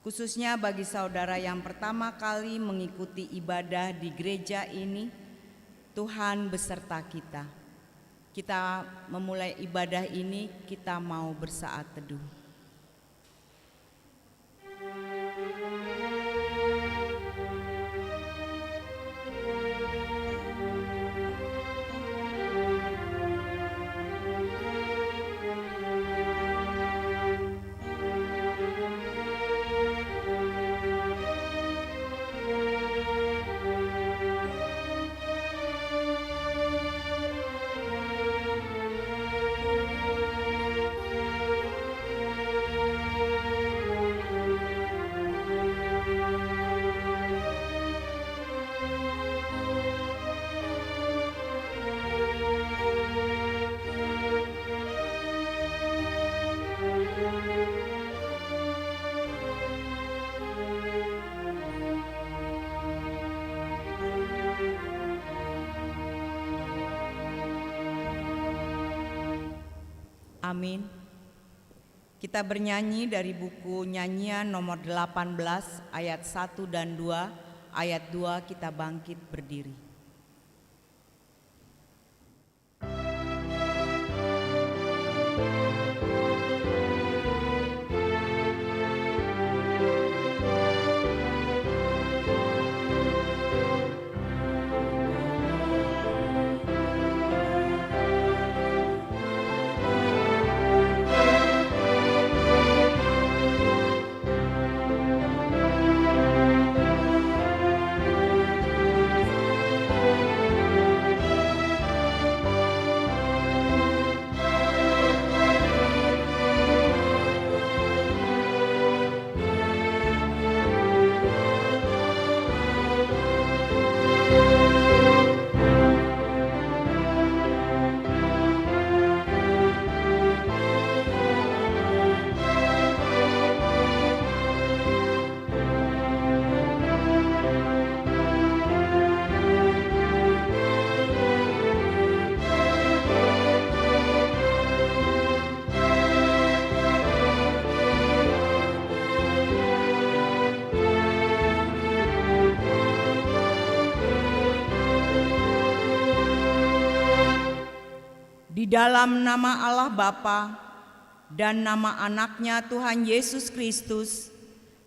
Khususnya bagi saudara yang pertama kali mengikuti ibadah di gereja ini, Tuhan beserta kita. Kita memulai ibadah ini, kita mau bersaat teduh. Amin. Kita bernyanyi dari buku nyanyian nomor 18 ayat 1 dan 2. Ayat 2 kita bangkit berdiri. Di dalam nama Allah Bapa dan nama anaknya Tuhan Yesus Kristus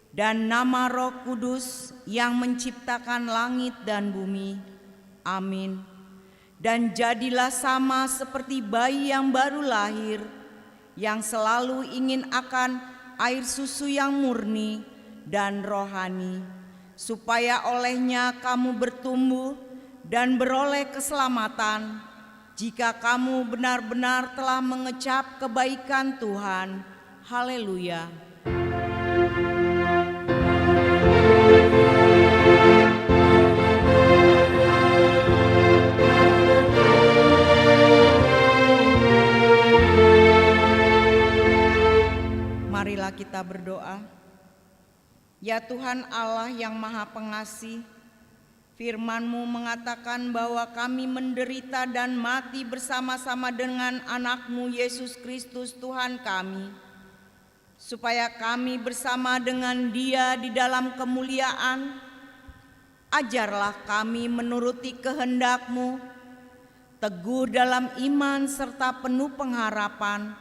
dan nama Roh Kudus yang menciptakan langit dan bumi. Amin. Dan jadilah sama seperti bayi yang baru lahir, yang selalu ingin akan air susu yang murni dan rohani, supaya olehnya kamu bertumbuh dan beroleh keselamatan, jika kamu benar-benar telah mengecap kebaikan Tuhan. Haleluya. Marilah kita berdoa. Ya Tuhan Allah yang Maha Pengasih, Firman-Mu mengatakan bahwa kami menderita dan mati bersama-sama dengan anak-Mu Yesus Kristus Tuhan kami, supaya kami bersama dengan Dia di dalam kemuliaan. Ajarlah kami menuruti kehendak-Mu, teguh dalam iman serta penuh pengharapan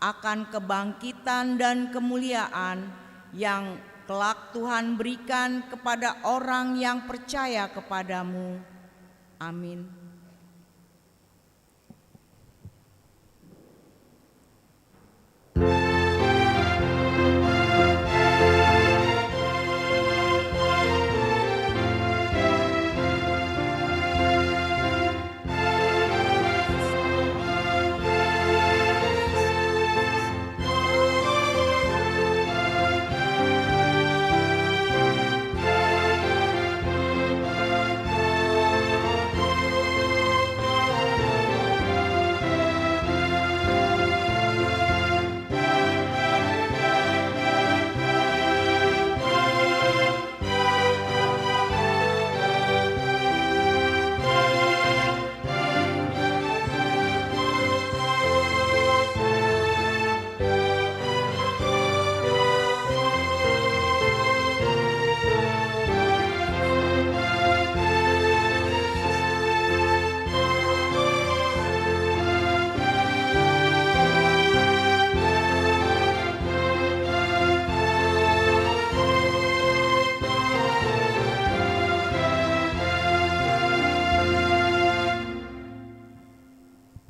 akan kebangkitan dan kemuliaan yang kelak Tuhan berikan kepada orang yang percaya kepadamu. Amin.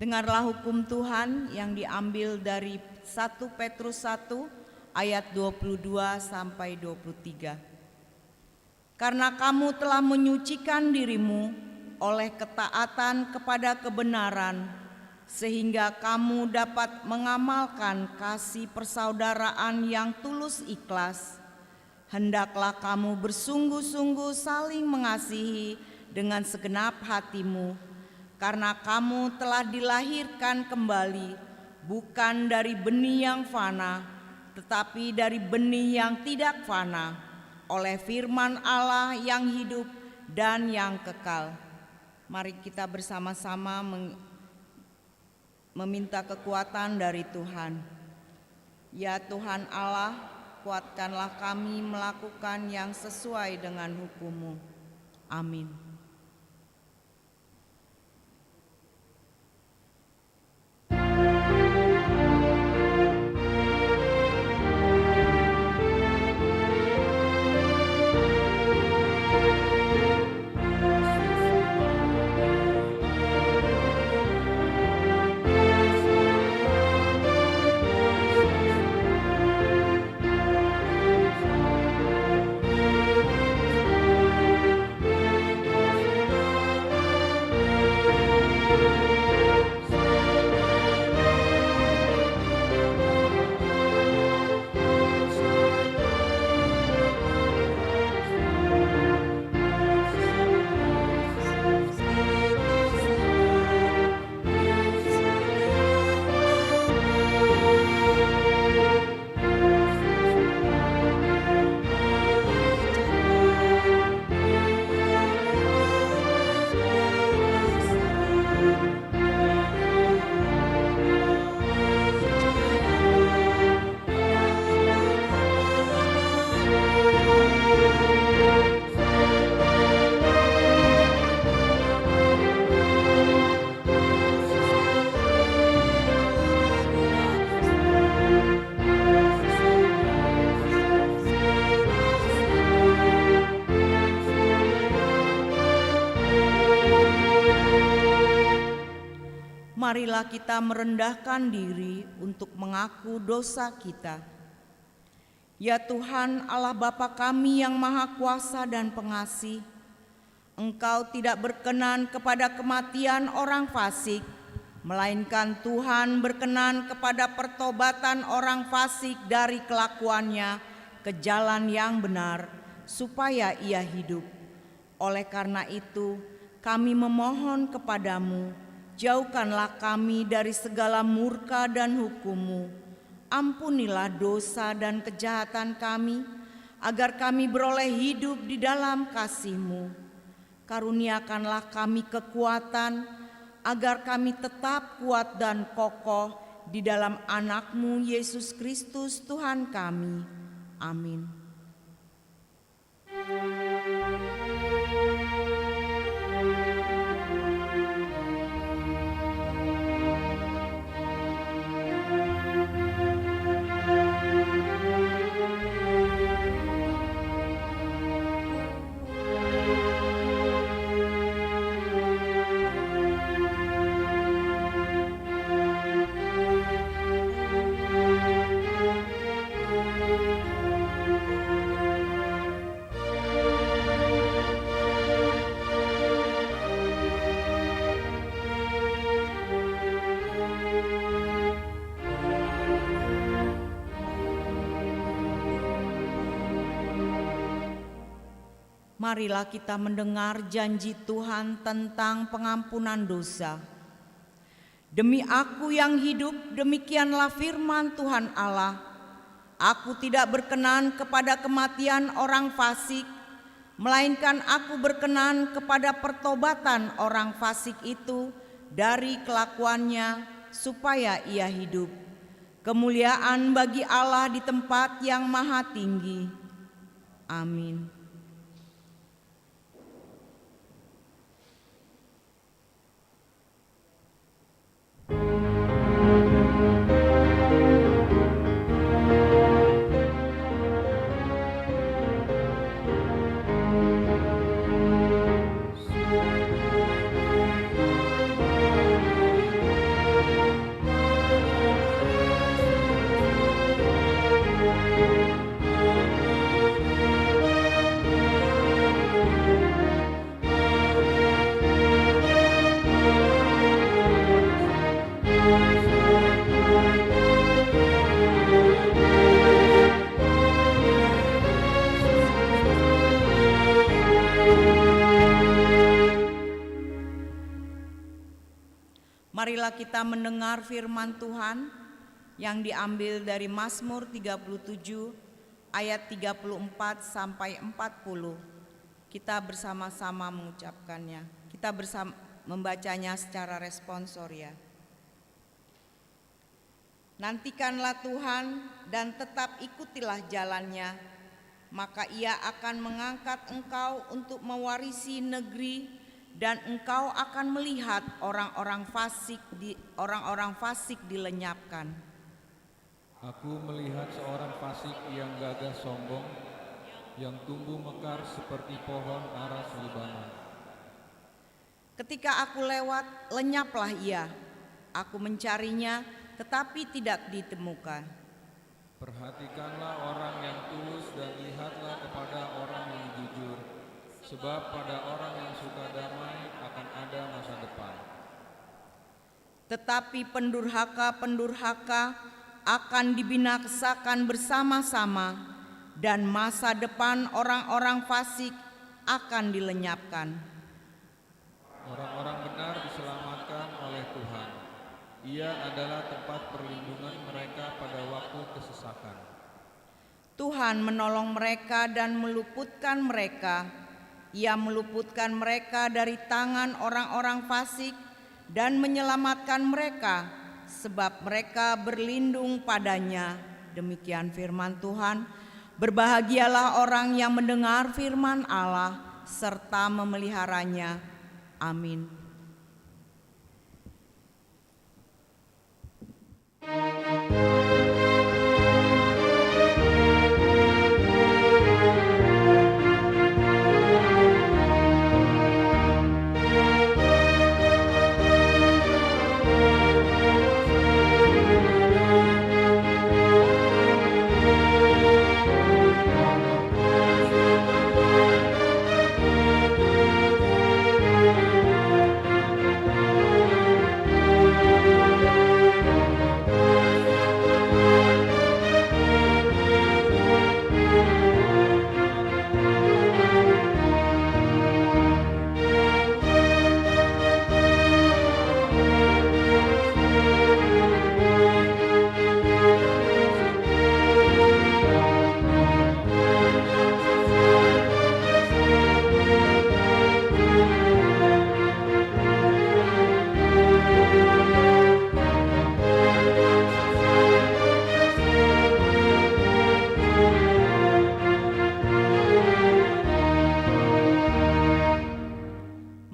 Dengarlah hukum Tuhan yang diambil dari 1 Petrus 1 ayat 22 sampai 23. Karena kamu telah menyucikan dirimu oleh ketaatan kepada kebenaran, sehingga kamu dapat mengamalkan kasih persaudaraan yang tulus ikhlas. Hendaklah kamu bersungguh-sungguh saling mengasihi dengan segenap hatimu, karena kamu telah dilahirkan kembali, bukan dari benih yang fana, tetapi dari benih yang tidak fana, oleh firman Allah yang hidup dan yang kekal. Mari kita bersama-sama meminta kekuatan dari Tuhan. Ya Tuhan Allah, kuatkanlah kami melakukan yang sesuai dengan hukum-Mu. Amin. Marilah kita merendahkan diri untuk mengaku dosa kita. Ya Tuhan Allah Bapa kami yang Maha Kuasa dan Pengasih, Engkau tidak berkenan kepada kematian orang fasik, melainkan Tuhan berkenan kepada pertobatan orang fasik dari kelakuannya ke jalan yang benar, supaya ia hidup. Oleh karena itu, kami memohon kepadamu, jauhkanlah kami dari segala murka dan hukum-Mu. Ampunilah dosa dan kejahatan kami, agar kami beroleh hidup di dalam kasih-Mu. Karuniakanlah kami kekuatan, agar kami tetap kuat dan kokoh di dalam Anak-Mu Yesus Kristus Tuhan kami. Amin. Marilah kita mendengar janji Tuhan tentang pengampunan dosa. Demi Aku yang hidup, demikianlah firman Tuhan Allah. Aku tidak berkenan kepada kematian orang fasik, melainkan Aku berkenan kepada pertobatan orang fasik itu dari kelakuannya, supaya ia hidup. Kemuliaan bagi Allah di tempat yang maha tinggi. Amin. Marilah kita mendengar firman Tuhan yang diambil dari Mazmur 37 ayat 34 sampai 40. Kita bersama-sama mengucapkannya. Kita membacanya secara responsoria. Nantikanlah Tuhan dan tetap ikutilah jalannya, maka Ia akan mengangkat engkau untuk mewarisi negeri, dan engkau akan melihat orang-orang fasik dilenyapkan. Aku melihat seorang fasik yang gagah sombong, yang tumbuh mekar seperti pohon aras Libanon. Ketika aku lewat, lenyaplah ia. Aku mencarinya, tetapi tidak ditemukan. Perhatikanlah orang yang tulus dan lihatlah kepada orang yang jujur, sebab pada orang yang suka damai akan ada masa depan. Tetapi pendurhaka akan dibinasakan bersama-sama, dan masa depan orang-orang fasik akan dilenyapkan. Orang-orang benar diselamatkan oleh Tuhan. Ia adalah tempat perlindungan mereka pada waktu kesesakan. Tuhan menolong mereka dan meluputkan mereka. Ia meluputkan mereka dari tangan orang-orang fasik dan menyelamatkan mereka, sebab mereka berlindung padanya. Demikian firman Tuhan. Berbahagialah orang yang mendengar firman Allah serta memeliharanya. Amin.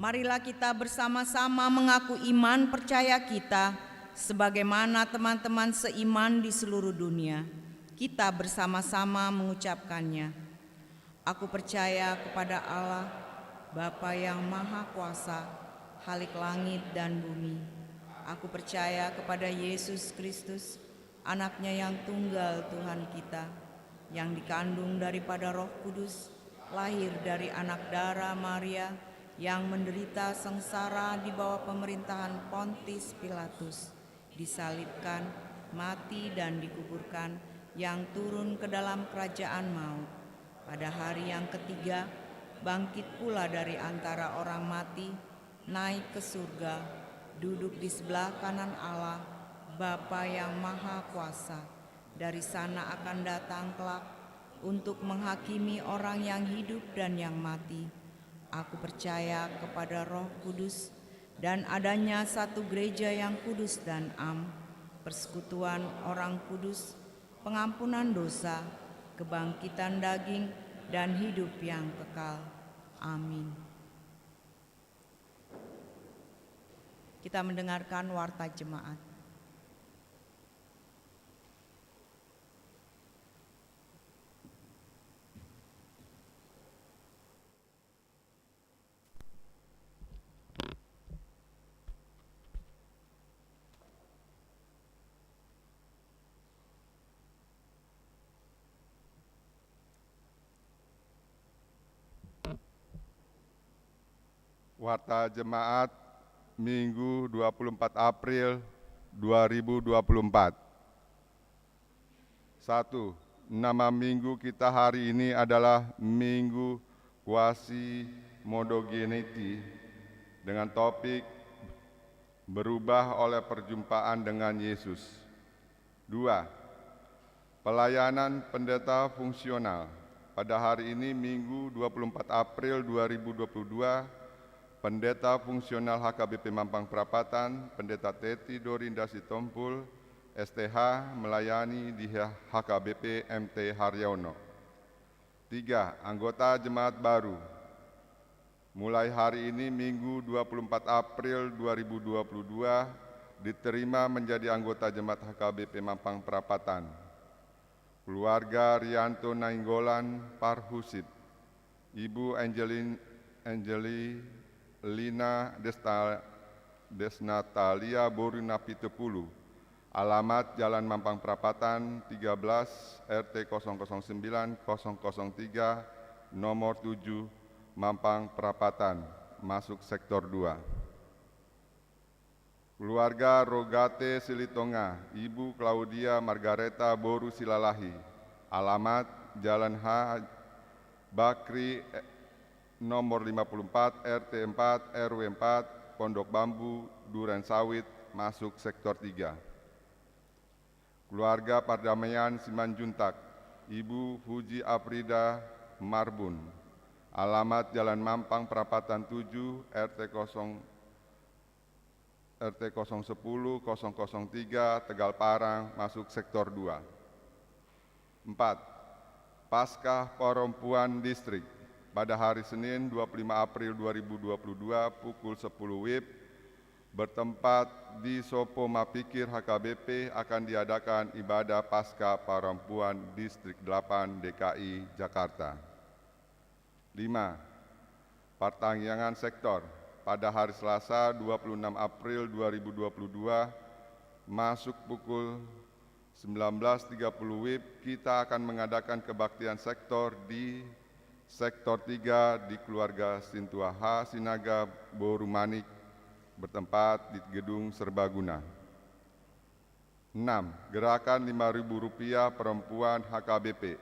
Marilah kita bersama-sama mengaku iman percaya kita sebagaimana teman-teman seiman di seluruh dunia. Kita bersama-sama mengucapkannya. Aku percaya kepada Allah, Bapa yang Maha Kuasa, Khalik langit dan bumi. Aku percaya kepada Yesus Kristus, Anaknya yang tunggal Tuhan kita, yang dikandung daripada Roh Kudus, lahir dari anak darah Maria, yang menderita sengsara di bawah pemerintahan Pontius Pilatus, disalibkan, mati dan dikuburkan, yang turun ke dalam kerajaan maut. Pada hari yang ketiga, bangkit pula dari antara orang mati, naik ke surga, duduk di sebelah kanan Allah, Bapa yang Maha Kuasa. Dari sana akan datang kelak untuk menghakimi orang yang hidup dan yang mati. Aku percaya kepada Roh Kudus dan adanya satu gereja yang kudus dan am, persekutuan orang kudus, pengampunan dosa, kebangkitan daging, dan hidup yang kekal. Amin. Kita mendengarkan warta jemaat. Warta Jemaat Minggu 24 April 2024. 1. Nama minggu kita hari ini adalah Minggu Quasi Modogeniti dengan topik berubah oleh perjumpaan dengan Yesus. 2. Pelayanan pendeta fungsional. Pada hari ini Minggu 24 April 2022, Pendeta Fungsional HKBP Mampang Perapatan, Pendeta Teti Dorinda Sitompul, STH, melayani di HKBP MT Haryono. 3. Anggota Jemaat Baru. Mulai hari ini Minggu 24 April 2022, diterima menjadi anggota Jemaat HKBP Mampang Perapatan. Keluarga Rianto Nainggolan Parhusit, Ibu Angelina Desnatalia Boruna Pitepulu, alamat Jalan Mampang Perapatan 13 RT 009-003 nomor 7 Mampang Perapatan, masuk sektor 2. Keluarga Rogate Silitonga, Ibu Claudia Margareta Boru Silalahi, alamat Jalan H. Bakri nomor 54 RT 4 RW 4 Pondok Bambu, Duren Sawit, masuk sektor 3. Keluarga Pardamaian Simanjuntak, Ibu Fuji Afrida Marbun, alamat Jalan Mampang Perapatan 7 RT 010-003 Tegal Parang, masuk sektor 2. 4. Paskah Perempuan Distrik. Pada hari Senin 25 April 2022 pukul 10 WIB bertempat di Sopo Mapikir HKBP akan diadakan ibadah Paskah Perempuan Distrik 8 DKI Jakarta. 5. Pertanggungan sektor. Pada hari Selasa 26 April 2022 masuk pukul 19.30 WIB kita akan mengadakan kebaktian sektor di sektor 3 di keluarga Sintuaha Sinaga Boru Manik bertempat di Gedung Serbaguna. 6. Gerakan Rp5.000 Perempuan HKBP.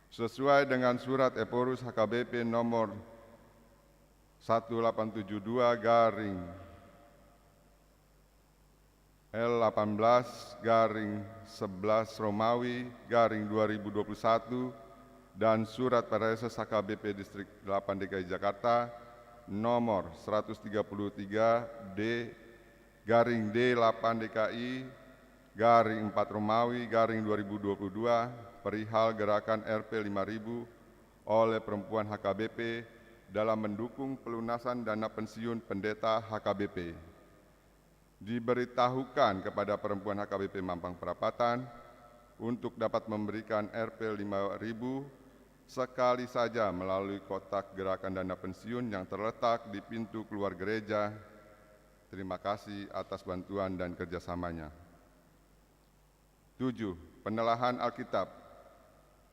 Sesuai dengan surat Eporus HKBP nomor 1872 garing L18 garing 11 Romawi garing 2021 dan surat Perses HKBP Distrik 8 DKI Jakarta nomor 133 D garing D8 DKI garing 4 Romawi garing 2022 perihal gerakan Rp 5.000 oleh perempuan HKBP dalam mendukung pelunasan dana pensiun pendeta HKBP. Diberitahukan kepada perempuan HKBP Mampang Perapatan untuk dapat memberikan Rp 5.000 sekali saja melalui kotak gerakan dana pensiun yang terletak di pintu keluar gereja. Terima kasih atas bantuan dan kerjasamanya. 7. Penelahan Alkitab.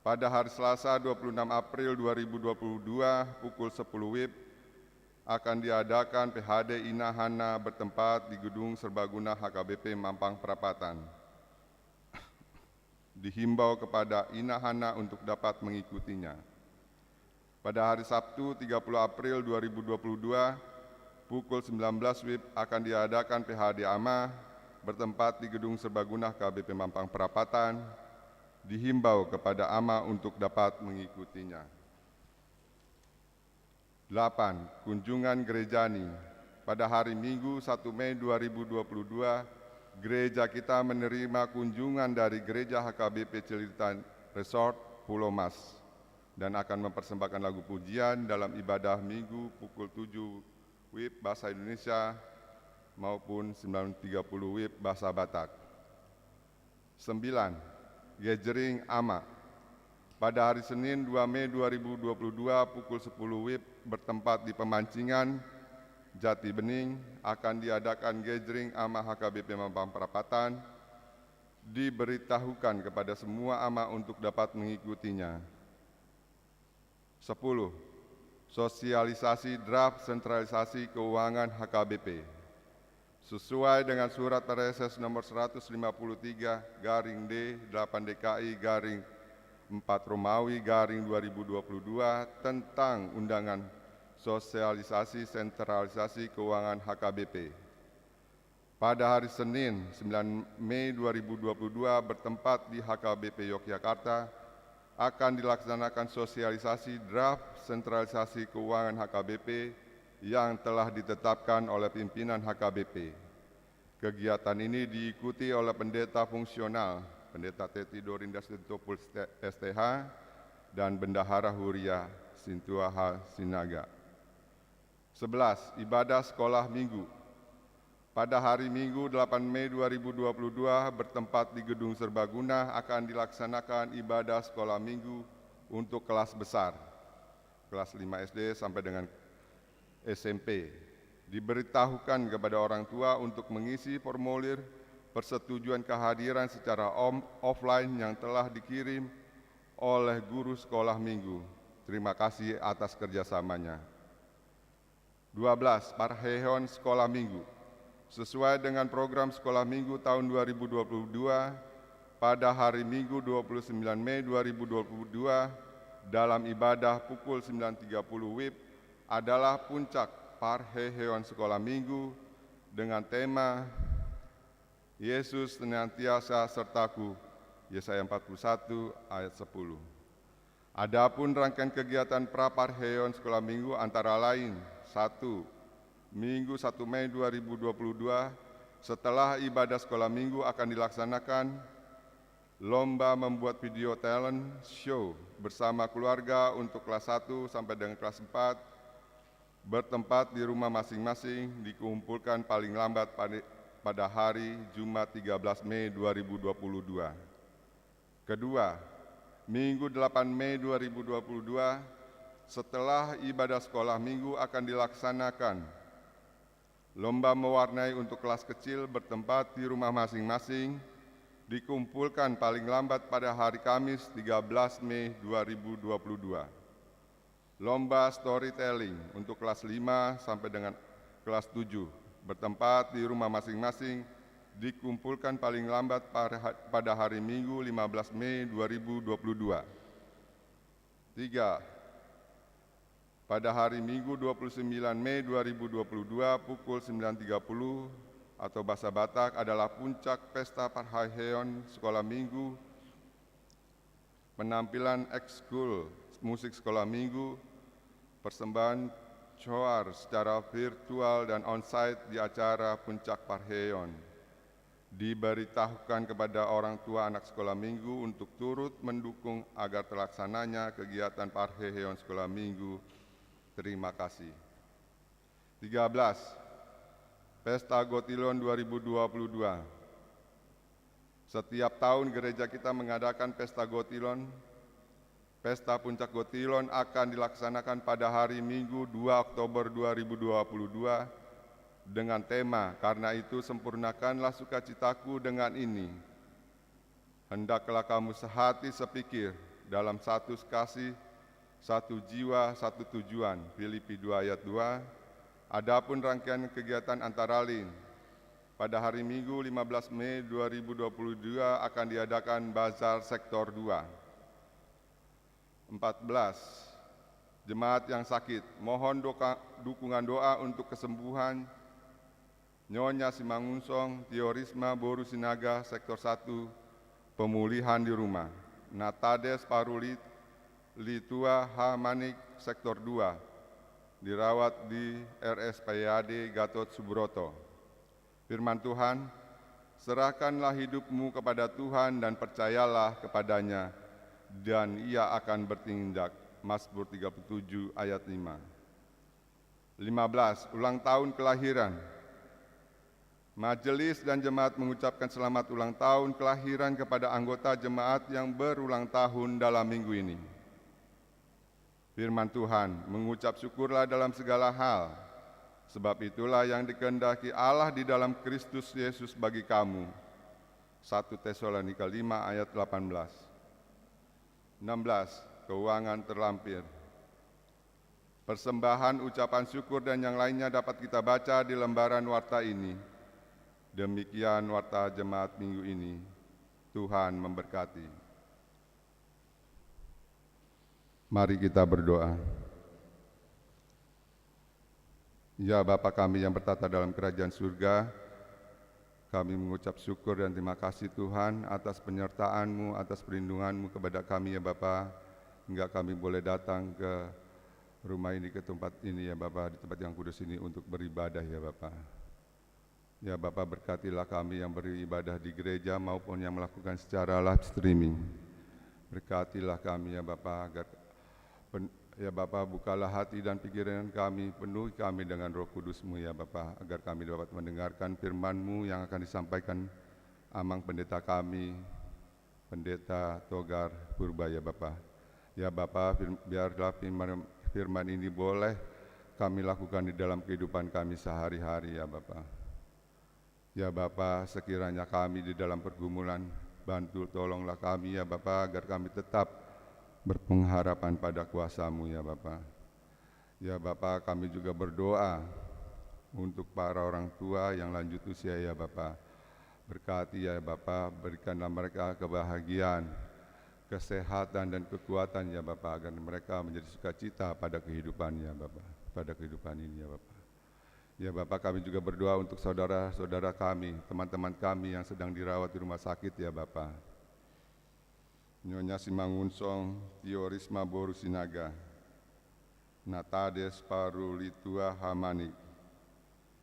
Pada hari Selasa 26 April 2022 pukul 10 WIB akan diadakan PHD Inahana bertempat di Gedung Serbaguna HKBP Mampang Perapatan. Dihimbau kepada Inahana untuk dapat mengikutinya. Pada hari Sabtu 30 April 2022 pukul 19 WIB akan diadakan PHD AMA bertempat di Gedung Serbaguna HKBP Mampang Perapatan. Dihimbau kepada AMA untuk dapat mengikutinya. 8. Kunjungan Gerejani. Pada hari Minggu 1 Mei 2022, gereja kita menerima kunjungan dari Gereja HKBP Celilitan Resort Pulau Mas dan akan mempersembahkan lagu pujian dalam ibadah Minggu pukul 7 WIB Bahasa Indonesia maupun 9.30 WIB Bahasa Batak. 9. Gathering AMA. Pada hari Senin 2 Mei 2022 pukul 10 WIB bertempat di Pemancingan, Jati Bening akan diadakan gathering AMA HKBP Mampang Perapatan. Diberitahukan kepada semua AMA untuk dapat mengikutinya. 10. Sosialisasi draft sentralisasi keuangan HKBP. Sesuai dengan surat Perses nomor 153 garing D 8 DKI garing 4 Romawi garing 2022 tentang undangan sosialisasi sentralisasi keuangan HKBP. pada hari Senin 9 Mei 2022 bertempat di HKBP Yogyakarta akan dilaksanakan sosialisasi draft sentralisasi keuangan HKBP yang telah ditetapkan oleh pimpinan HKBP. Kegiatan ini diikuti oleh pendeta fungsional, Pendeta Teti Dorinda Sintopul STH, dan Bendahara Huria Sintuaha Sinaga. 11. Ibadah Sekolah Minggu. Pada hari Minggu 8 Mei 2022 bertempat di Gedung Serbaguna akan dilaksanakan ibadah sekolah minggu untuk kelas besar, kelas 5 SD sampai dengan SMP. Diberitahukan kepada orang tua untuk mengisi formulir persetujuan kehadiran secara offline yang telah dikirim oleh guru sekolah minggu. Terima kasih atas kerjasamanya. 12. Parheon Sekolah Minggu. Sesuai dengan program sekolah minggu tahun 2022, pada hari Minggu 29 Mei 2022, dalam ibadah pukul 9.30 WIB adalah puncak Parheon Sekolah Minggu dengan tema Yesus senantiasa sertaku, Yesaya 41 ayat 10. Adapun rangkaian kegiatan Praparheon Sekolah Minggu antara lain: 1. Minggu 1 Mei 2022, setelah ibadah sekolah minggu akan dilaksanakan lomba membuat video talent show bersama keluarga untuk kelas 1 sampai dengan kelas 4, bertempat di rumah masing-masing, dikumpulkan paling lambat pada hari Jumat 13 Mei 2022. Kedua, Minggu 8 Mei 2022, setelah ibadah sekolah minggu akan dilaksanakan lomba mewarnai untuk kelas kecil, bertempat di rumah masing-masing, dikumpulkan paling lambat pada hari Kamis 13 Mei 2022. Lomba storytelling untuk kelas 5 sampai dengan kelas 7, bertempat di rumah masing-masing, dikumpulkan paling lambat pada hari Minggu 15 Mei 2022. 3. Pada hari Minggu 29 Mei 2022 pukul 9.30 atau bahasa Batak adalah puncak pesta Parheon Sekolah Minggu, penampilan ekskul musik sekolah minggu, persembahan coar secara virtual dan onsite di acara puncak Parheon. Diberitahukan kepada orang tua anak sekolah minggu untuk turut mendukung agar terlaksananya kegiatan Parheon Sekolah Minggu. Terima kasih. 13. Pesta Gotilon 2022. Setiap tahun gereja kita mengadakan Pesta Gotilon. Pesta Puncak Gotilon akan dilaksanakan pada hari Minggu 2 Oktober 2022 dengan tema "Karena itu sempurnakanlah sukacitaku dengan ini. Hendaklah kamu sehati sepikir dalam satu kasih, satu jiwa, satu tujuan." Filipi 2 ayat 2. Adapun rangkaian kegiatan antara lain, pada hari Minggu 15 Mei 2022 akan diadakan Bazar Sektor 2. 14. Jemaat yang sakit, mohon dukungan doa untuk kesembuhan Nyonya Simangunsong, Tiorisma Boru Sinaga, Sektor 1, pemulihan di rumah. Natades Parulit Litua H. Manik, Sektor 2, dirawat di RSPAD Gatot Subroto. Firman Tuhan, serahkanlah hidupmu kepada Tuhan dan percayalah kepadanya, dan Ia akan bertindak. Mazmur 37 ayat 5. 15. Ulang tahun kelahiran. Majelis dan jemaat mengucapkan selamat ulang tahun kelahiran kepada anggota jemaat yang berulang tahun dalam minggu ini. Firman Tuhan, mengucap syukurlah dalam segala hal, sebab itulah yang dikehendaki Allah di dalam Kristus Yesus bagi kamu. 1 Tesalonika 5 ayat 18. 16. Keuangan terlampir. Persembahan, ucapan syukur dan yang lainnya dapat kita baca di lembaran warta ini. Demikian warta jemaat minggu ini. Tuhan memberkati. Mari kita berdoa. Ya Bapa kami yang bertata dalam kerajaan surga, Kami mengucap syukur dan terima kasih Tuhan atas penyertaan-Mu, atas perlindungan-Mu kepada kami ya Bapa, hingga kami boleh datang ke rumah ini, ke tempat ini ya Bapa, di tempat yang kudus ini untuk beribadah ya Bapa. Ya Bapa, berkatilah kami yang beribadah di gereja maupun yang melakukan secara live streaming. Berkatilah kami ya Bapa, agar ya Bapa, bukalah hati dan pikiran kami, penuhi kami dengan Roh Kudus-Mu ya Bapa, agar kami dapat mendengarkan firman-Mu yang akan disampaikan Amang Pendeta kami, Pendeta Togar Purba ya Bapa. Ya Bapa, biarlah firman ini boleh kami lakukan di dalam kehidupan kami sehari-hari ya Bapa. Ya Bapa, sekiranya kami di dalam pergumulan, bantu tolonglah kami ya Bapa, agar kami tetap berpengharapan pada kuasa-Mu ya Bapa. Ya Bapa, kami juga berdoa untuk para orang tua yang lanjut usia ya Bapa. Berkati ya Bapa, berikanlah mereka kebahagiaan, kesehatan dan kekuatan ya Bapa, agar mereka menjadi sukacita pada kehidupan ya Bapa, pada kehidupan ini ya Bapa. Ya Bapa, kami juga berdoa untuk saudara-saudara kami, teman-teman kami yang sedang dirawat di rumah sakit ya Bapa. Nyonya Simangunsong, Tio Risma Boru Sinaga, Natades Paru Litua Hamani.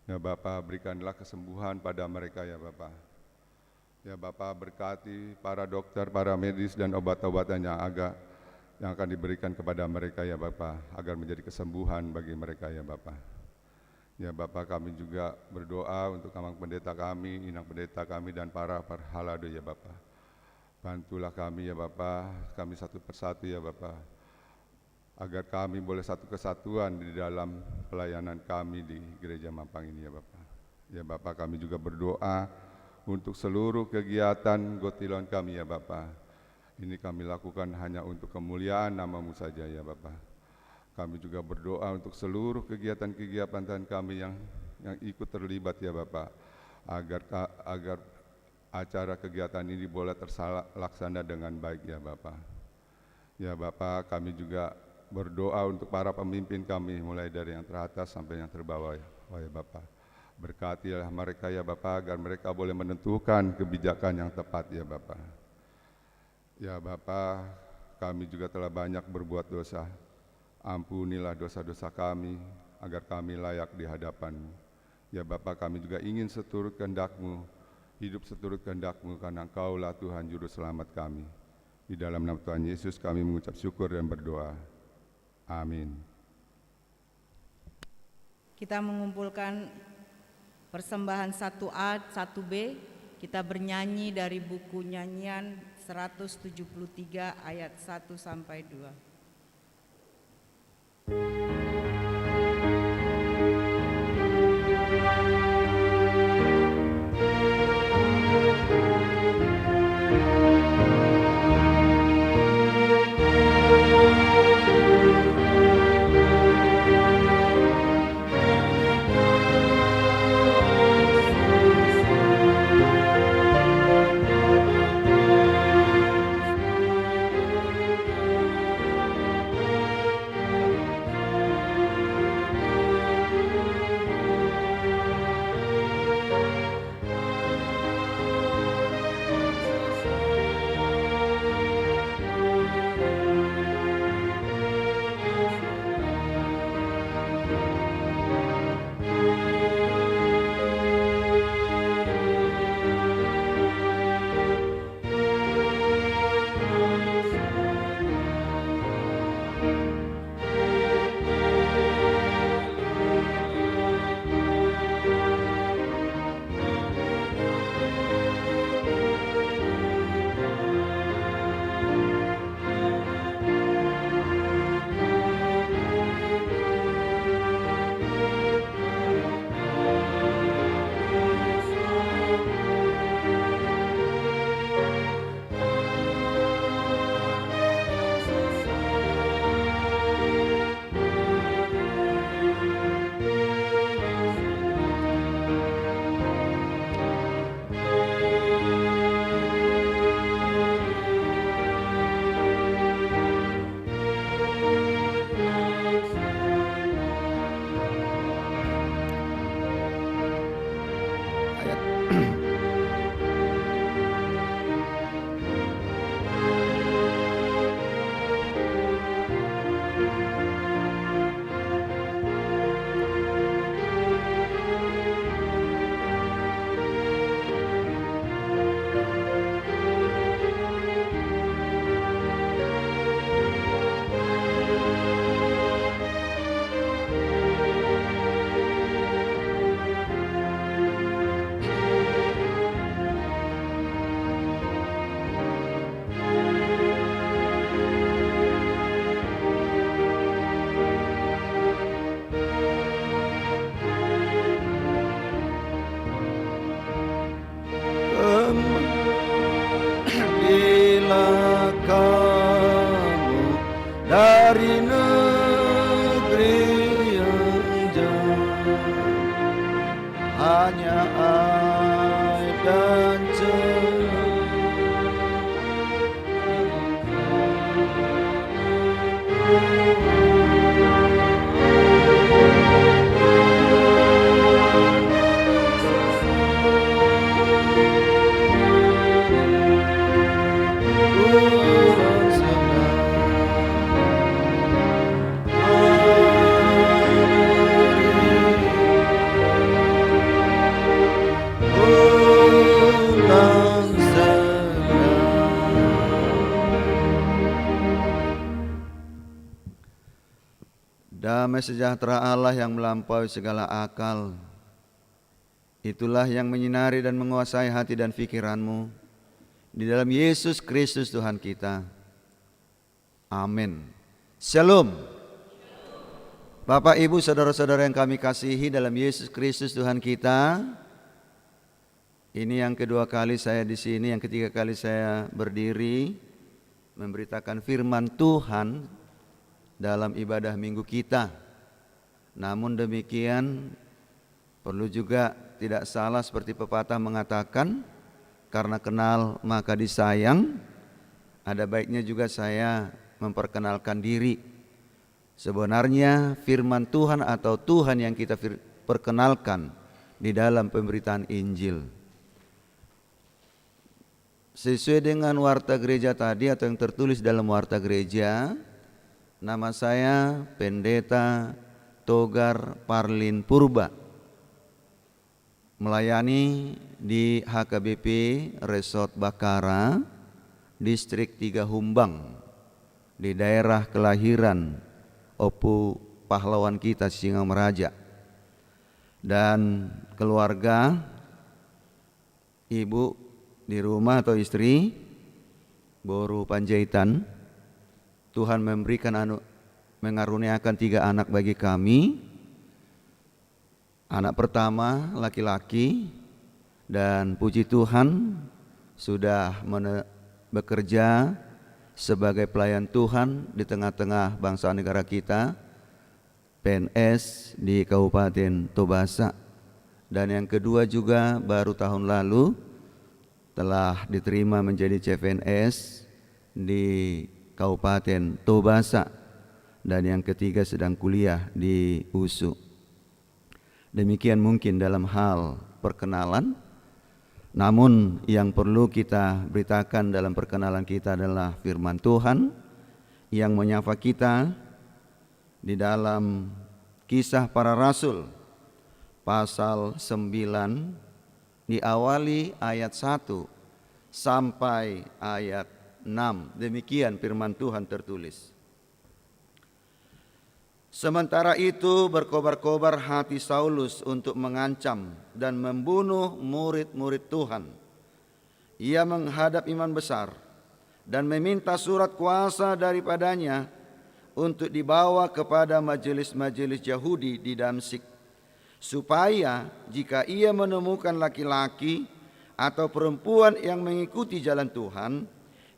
Ya Bapa, berikanlah kesembuhan pada mereka ya Bapa. Ya Bapa, berkati para dokter, para medis dan obat-obatan yang akan diberikan kepada mereka ya Bapa, agar menjadi kesembuhan bagi mereka ya Bapa. Ya Bapa, kami juga berdoa untuk Amang Pendeta kami, Inang Pendeta kami dan para parhalado ya Bapa. Bantulah kami ya Bapa, kami satu persatu ya Bapa, agar kami boleh satu kesatuan di dalam pelayanan kami di Gereja Mampang ini ya Bapa. Ya Bapa, kami juga berdoa untuk seluruh kegiatan Gotilon kami ya Bapa. Ini kami lakukan hanya untuk kemuliaan nama-Mu saja ya Bapa. Kami juga berdoa untuk seluruh kegiatan-kegiatan kami yang ikut terlibat ya Bapa, agar acara kegiatan ini boleh terlaksana dengan baik ya Bapa. Ya Bapa, kami juga berdoa untuk para pemimpin kami, mulai dari yang teratas sampai yang terbawah ya Bapa. Berkatilah mereka ya Bapa, agar mereka boleh menentukan kebijakan yang tepat ya Bapa. Ya Bapa, kami juga telah banyak berbuat dosa. Ampunilah dosa-dosa kami, agar kami layak di hadapan-Mu. Ya Bapa, kami juga ingin seturut kehendak-Mu, hidup seturut kehendak-Mu, karena Engkau-lah Tuhan Juru Selamat kami. Di dalam nama Tuhan Yesus kami mengucap syukur dan berdoa. Amin. Kita mengumpulkan persembahan 1A, 1B. Kita bernyanyi dari buku nyanyian 173 ayat 1 sampai 2. negeri yang jauh, hanya air dan celah. Damai sejahtera Allah yang melampaui segala akal, itulah yang menyinari dan menguasai hati dan pikiranmu di dalam Yesus Kristus Tuhan kita. Amin. Shalom. Bapak, Ibu, saudara-saudara yang kami kasihi dalam Yesus Kristus Tuhan kita, ini yang kedua kali saya di sini, yang ketiga kali saya berdiri memberitakan firman Tuhan dalam ibadah minggu kita. Namun demikian perlu juga tidak salah seperti pepatah mengatakan, karena kenal maka disayang. Ada baiknya juga saya memperkenalkan diri. Sebenarnya firman Tuhan atau Tuhan yang kita perkenalkan di dalam pemberitaan Injil, sesuai dengan warta gereja tadi atau yang tertulis dalam warta gereja, nama saya Pendeta Togar Parlin Purba, melayani di HKBP Resort Bakara, Distrik 3 Humbang, di daerah kelahiran Opu pahlawan kita Singamaraja. Dan keluarga, ibu di rumah atau istri, Boru Panjaitan, Tuhan memberikan mengaruniakan 3 anak bagi kami. Anak pertama laki-laki, dan puji Tuhan sudah bekerja sebagai pelayan Tuhan di tengah-tengah bangsa negara kita, PNS di Kabupaten Tobasa. Dan yang kedua juga baru tahun lalu telah diterima menjadi CPNS di Kabupaten Tobasa, dan yang ketiga sedang kuliah di USU. Demikian mungkin dalam hal perkenalan. Namun yang perlu kita beritakan dalam perkenalan kita adalah firman Tuhan yang menyapa kita di dalam Kisah Para Rasul pasal 9, diawali ayat 1 sampai ayat 6. Demikian firman Tuhan tertulis. Sementara itu berkobar-kobar hati Saulus untuk mengancam dan membunuh murid-murid Tuhan. Ia menghadap imam besar dan meminta surat kuasa daripadanya untuk dibawa kepada majelis-majelis Yahudi di Damsyik, supaya jika ia menemukan laki-laki atau perempuan yang mengikuti jalan Tuhan,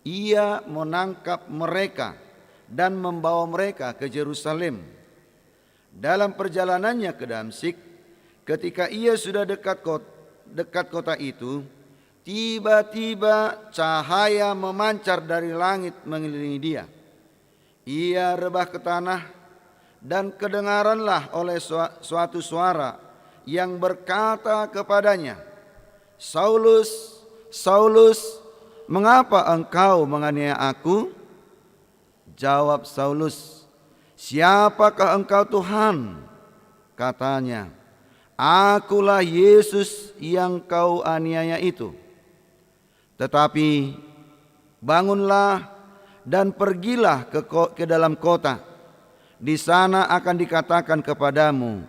ia menangkap mereka dan membawa mereka ke Yerusalem. Dalam perjalanannya ke Damsyik, ketika ia sudah dekat kota itu, tiba-tiba cahaya memancar dari langit mengelilingi dia. Ia rebah ke tanah, dan kedengaranlah oleh suatu suara yang berkata kepadanya, "Saulus, Saulus, mengapa engkau menganiaya aku?" Jawab Saulus, "Siapakah engkau Tuhan?" Katanya, "Akulah Yesus yang kau aniaya itu. Tetapi bangunlah dan pergilah ke dalam kota. Di sana akan dikatakan kepadamu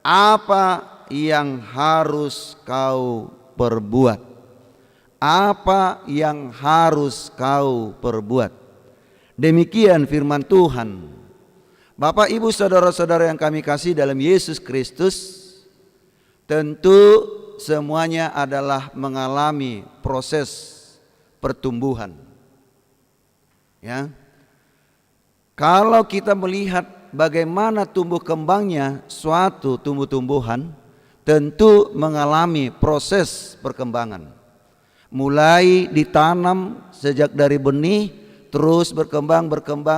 apa yang harus kau perbuat." Apa yang harus kau perbuat? Demikian firman Tuhan. Bapak, Ibu, saudara-saudara yang kami kasih dalam Yesus Kristus, tentu semuanya adalah mengalami proses pertumbuhan. Ya. Kalau kita melihat bagaimana tumbuh kembangnya suatu tumbuh-tumbuhan, tentu mengalami proses perkembangan. Mulai ditanam sejak dari benih, terus berkembang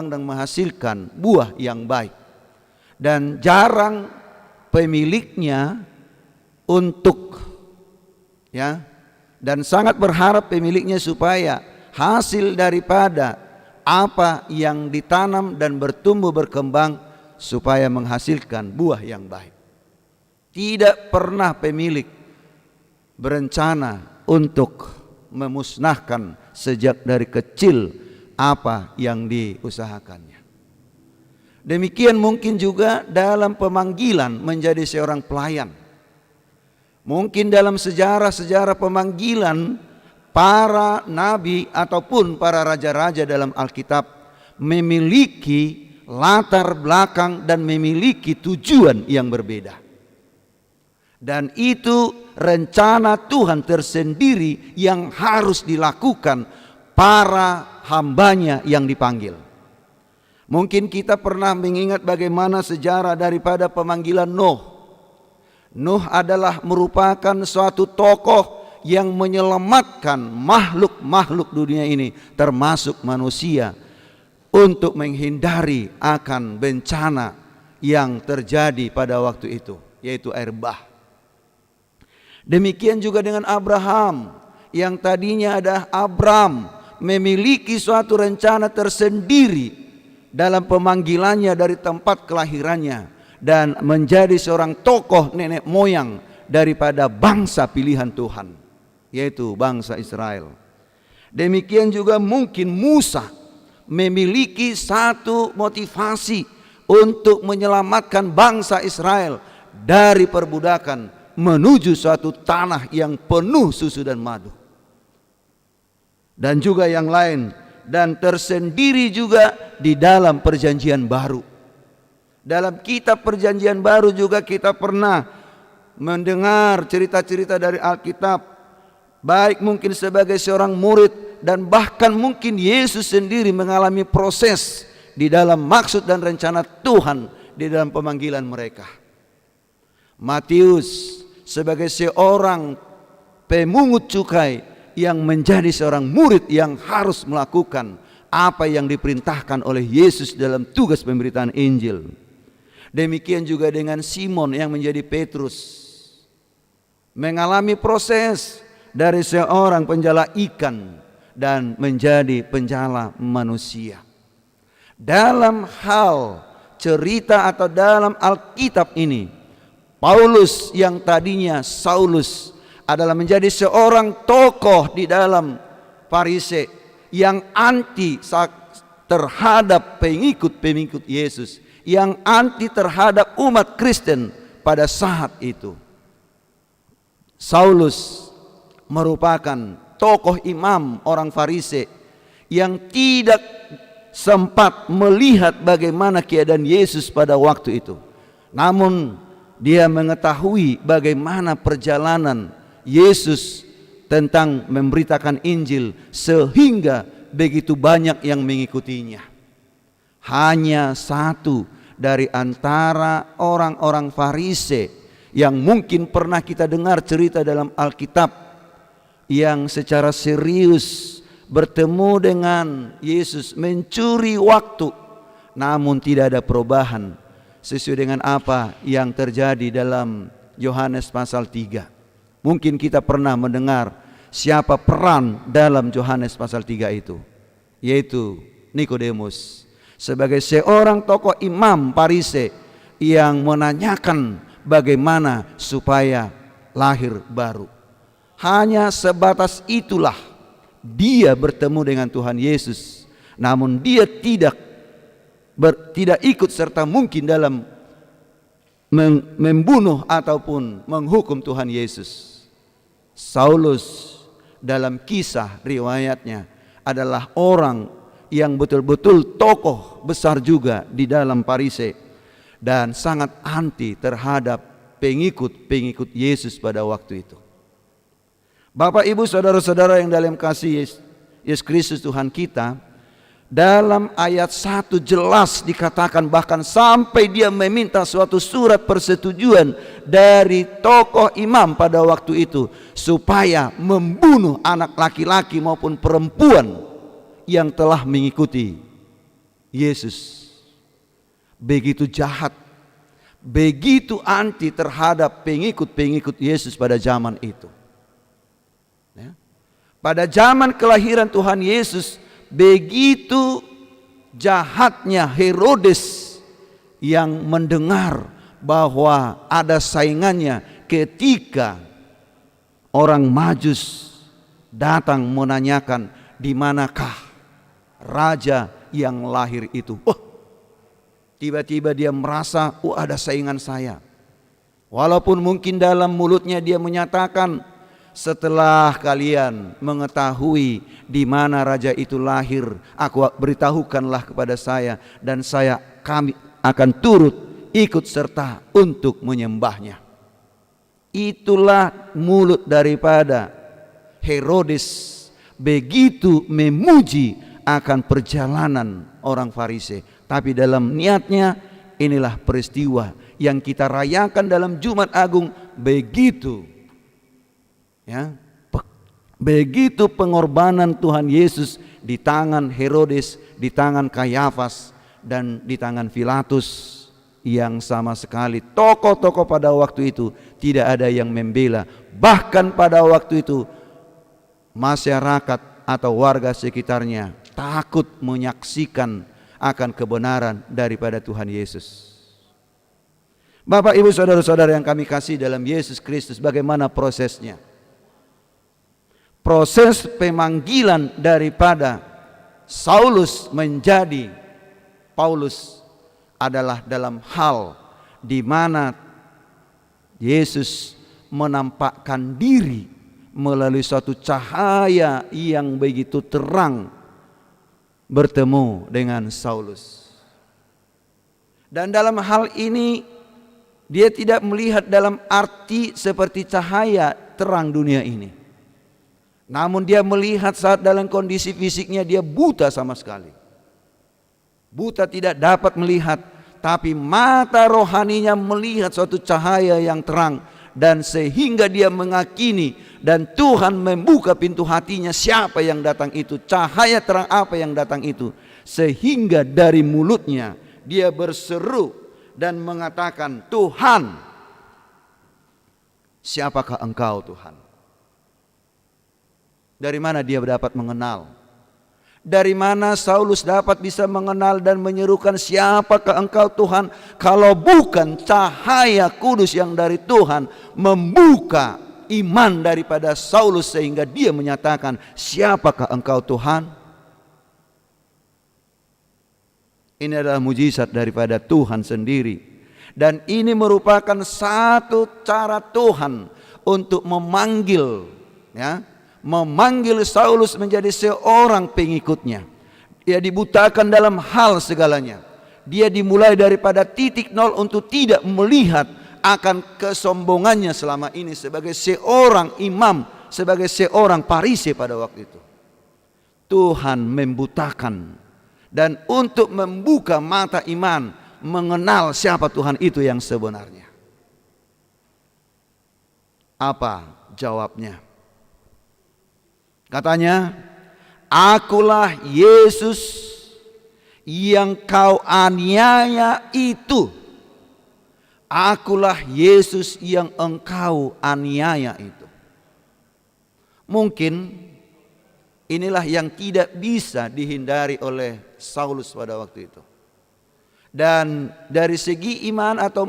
dan menghasilkan buah yang baik. Dan jarang pemiliknya untuk dan sangat berharap pemiliknya supaya hasil daripada apa yang ditanam dan bertumbuh berkembang supaya menghasilkan buah yang baik. Tidak pernah pemilik berencana untuk memusnahkan sejak dari kecil apa yang diusahakannya. Demikian mungkin juga dalam pemanggilan menjadi seorang pelayan. Mungkin dalam sejarah-sejarah pemanggilan para nabi ataupun para raja-raja dalam Alkitab memiliki latar belakang dan memiliki tujuan yang berbeda. Dan itu rencana Tuhan tersendiri yang harus dilakukan para hambanya yang dipanggil. Mungkin kita pernah mengingat bagaimana sejarah daripada pemanggilan Nuh. Nuh adalah merupakan suatu tokoh yang menyelamatkan makhluk-makhluk dunia ini, termasuk manusia, untuk menghindari akan bencana yang terjadi pada waktu itu, yaitu air bah. Demikian juga dengan Abraham, yang tadinya ada Abram, memiliki suatu rencana tersendiri dalam pemanggilannya dari tempat kelahirannya, dan menjadi seorang tokoh nenek moyang daripada bangsa pilihan Tuhan, yaitu bangsa Israel. Demikian juga mungkin Musa memiliki satu motivasi untuk menyelamatkan bangsa Israel dari perbudakan menuju suatu tanah yang penuh susu dan madu. Dan juga yang lain, dan tersendiri juga di dalam perjanjian baru. Dalam kitab perjanjian baru juga kita pernah mendengar cerita-cerita dari Alkitab, baik mungkin sebagai seorang murid dan bahkan mungkin Yesus sendiri mengalami proses di dalam maksud dan rencana Tuhan di dalam pemanggilan mereka. Matius sebagai seorang pemungut cukai yang menjadi seorang murid yang harus melakukan apa yang diperintahkan oleh Yesus dalam tugas pemberitaan Injil. Demikian juga dengan Simon yang menjadi Petrus, mengalami proses dari seorang penjala ikan dan menjadi penjala manusia. Dalam hal cerita atau dalam Alkitab ini, Paulus yang tadinya Saulus adalah menjadi seorang tokoh di dalam Farisi yang anti terhadap pengikut-pengikut Yesus, yang anti terhadap umat Kristen pada saat itu. Saulus merupakan tokoh imam orang Farisi yang tidak sempat melihat bagaimana keadaan Yesus pada waktu itu. Namun dia mengetahui bagaimana perjalanan Yesus tentang memberitakan Injil sehingga begitu banyak yang mengikutinya. Hanya satu dari antara orang-orang Farisi yang mungkin pernah kita dengar cerita dalam Alkitab, yang secara serius bertemu dengan Yesus, mencuri waktu, namun tidak ada perubahan sesuai dengan apa yang terjadi dalam Yohanes pasal 3. Mungkin kita pernah mendengar siapa peran dalam Yohanes pasal 3 itu, yaitu Nikodemus sebagai seorang tokoh imam Farisi yang menanyakan bagaimana supaya lahir baru. Hanya sebatas itulah dia bertemu dengan Tuhan Yesus, namun dia tidak ikut serta mungkin dalam membunuh ataupun menghukum Tuhan Yesus. Saulus dalam kisah riwayatnya adalah orang yang betul-betul tokoh besar juga di dalam Farisi dan sangat anti terhadap pengikut-pengikut Yesus pada waktu itu. Bapak, Ibu, saudara-saudara yang dalam kasih Yesus Kristus Tuhan kita, Dalam ayat 1 jelas dikatakan, bahkan sampai dia meminta suatu surat persetujuan dari tokoh imam pada waktu itu supaya membunuh anak laki-laki maupun perempuan yang telah mengikuti Yesus. Begitu jahat, begitu anti terhadap pengikut-pengikut Yesus pada zaman itu. Ya. Pada zaman kelahiran Tuhan Yesus, begitu jahatnya Herodes yang mendengar bahwa ada saingannya ketika orang Majus datang menanyakan di manakah raja yang lahir itu. Tiba-tiba dia merasa, ada saingan saya. Walaupun mungkin dalam mulutnya dia menyatakan, setelah kalian mengetahui di mana raja itu lahir, aku beritahukanlah kepada saya, dan kami akan turut ikut serta untuk menyembahnya. Itulah mulut daripada Herodes, begitu memuji akan perjalanan orang Farisi. Tapi dalam niatnya, inilah peristiwa yang kita rayakan dalam Jumat Agung. Begitu pengorbanan Tuhan Yesus di tangan Herodes, di tangan Kayafas, dan di tangan Pilatus, yang sama sekali tokoh-tokoh pada waktu itu tidak ada yang membela. Bahkan pada waktu itu masyarakat atau warga sekitarnya takut menyaksikan akan kebenaran daripada Tuhan Yesus. Bapak, Ibu, saudara-saudara yang kami kasih dalam Yesus Kristus, bagaimana prosesnya? Proses pemanggilan daripada Saulus menjadi Paulus adalah dalam hal di mana Yesus menampakkan diri melalui suatu cahaya yang begitu terang bertemu dengan Saulus. Dan dalam hal ini dia tidak melihat dalam arti seperti cahaya terang dunia ini. Namun dia melihat saat dalam kondisi fisiknya dia buta sama sekali. Buta, tidak dapat melihat, tapi mata rohaninya melihat suatu cahaya yang terang, dan sehingga dia mengakini, dan Tuhan membuka pintu hatinya, siapa yang datang itu, cahaya terang apa yang datang itu, sehingga dari mulutnya dia berseru dan mengatakan, Tuhan, siapakah engkau Tuhan? Dari mana dia dapat mengenal? Dari mana Saulus dapat bisa mengenal dan menyerukan, siapakah engkau Tuhan, kalau bukan cahaya kudus yang dari Tuhan membuka iman daripada Saulus sehingga dia menyatakan, siapakah engkau Tuhan? Ini adalah mujizat daripada Tuhan sendiri. Dan ini merupakan satu cara Tuhan untuk memanggil Saulus menjadi seorang pengikutnya. Dia dibutakan dalam hal segalanya. Dia dimulai daripada titik nol untuk tidak melihat akan kesombongannya selama ini sebagai seorang imam, sebagai seorang Farisi pada waktu itu. Tuhan membutakan, dan untuk membuka mata iman, mengenal siapa Tuhan itu yang sebenarnya. Apa jawabnya? Katanya, akulah Yesus yang kau aniaya itu. Akulah Yesus yang engkau aniaya itu. Mungkin inilah yang tidak bisa dihindari oleh Saulus pada waktu itu. Dan dari segi iman atau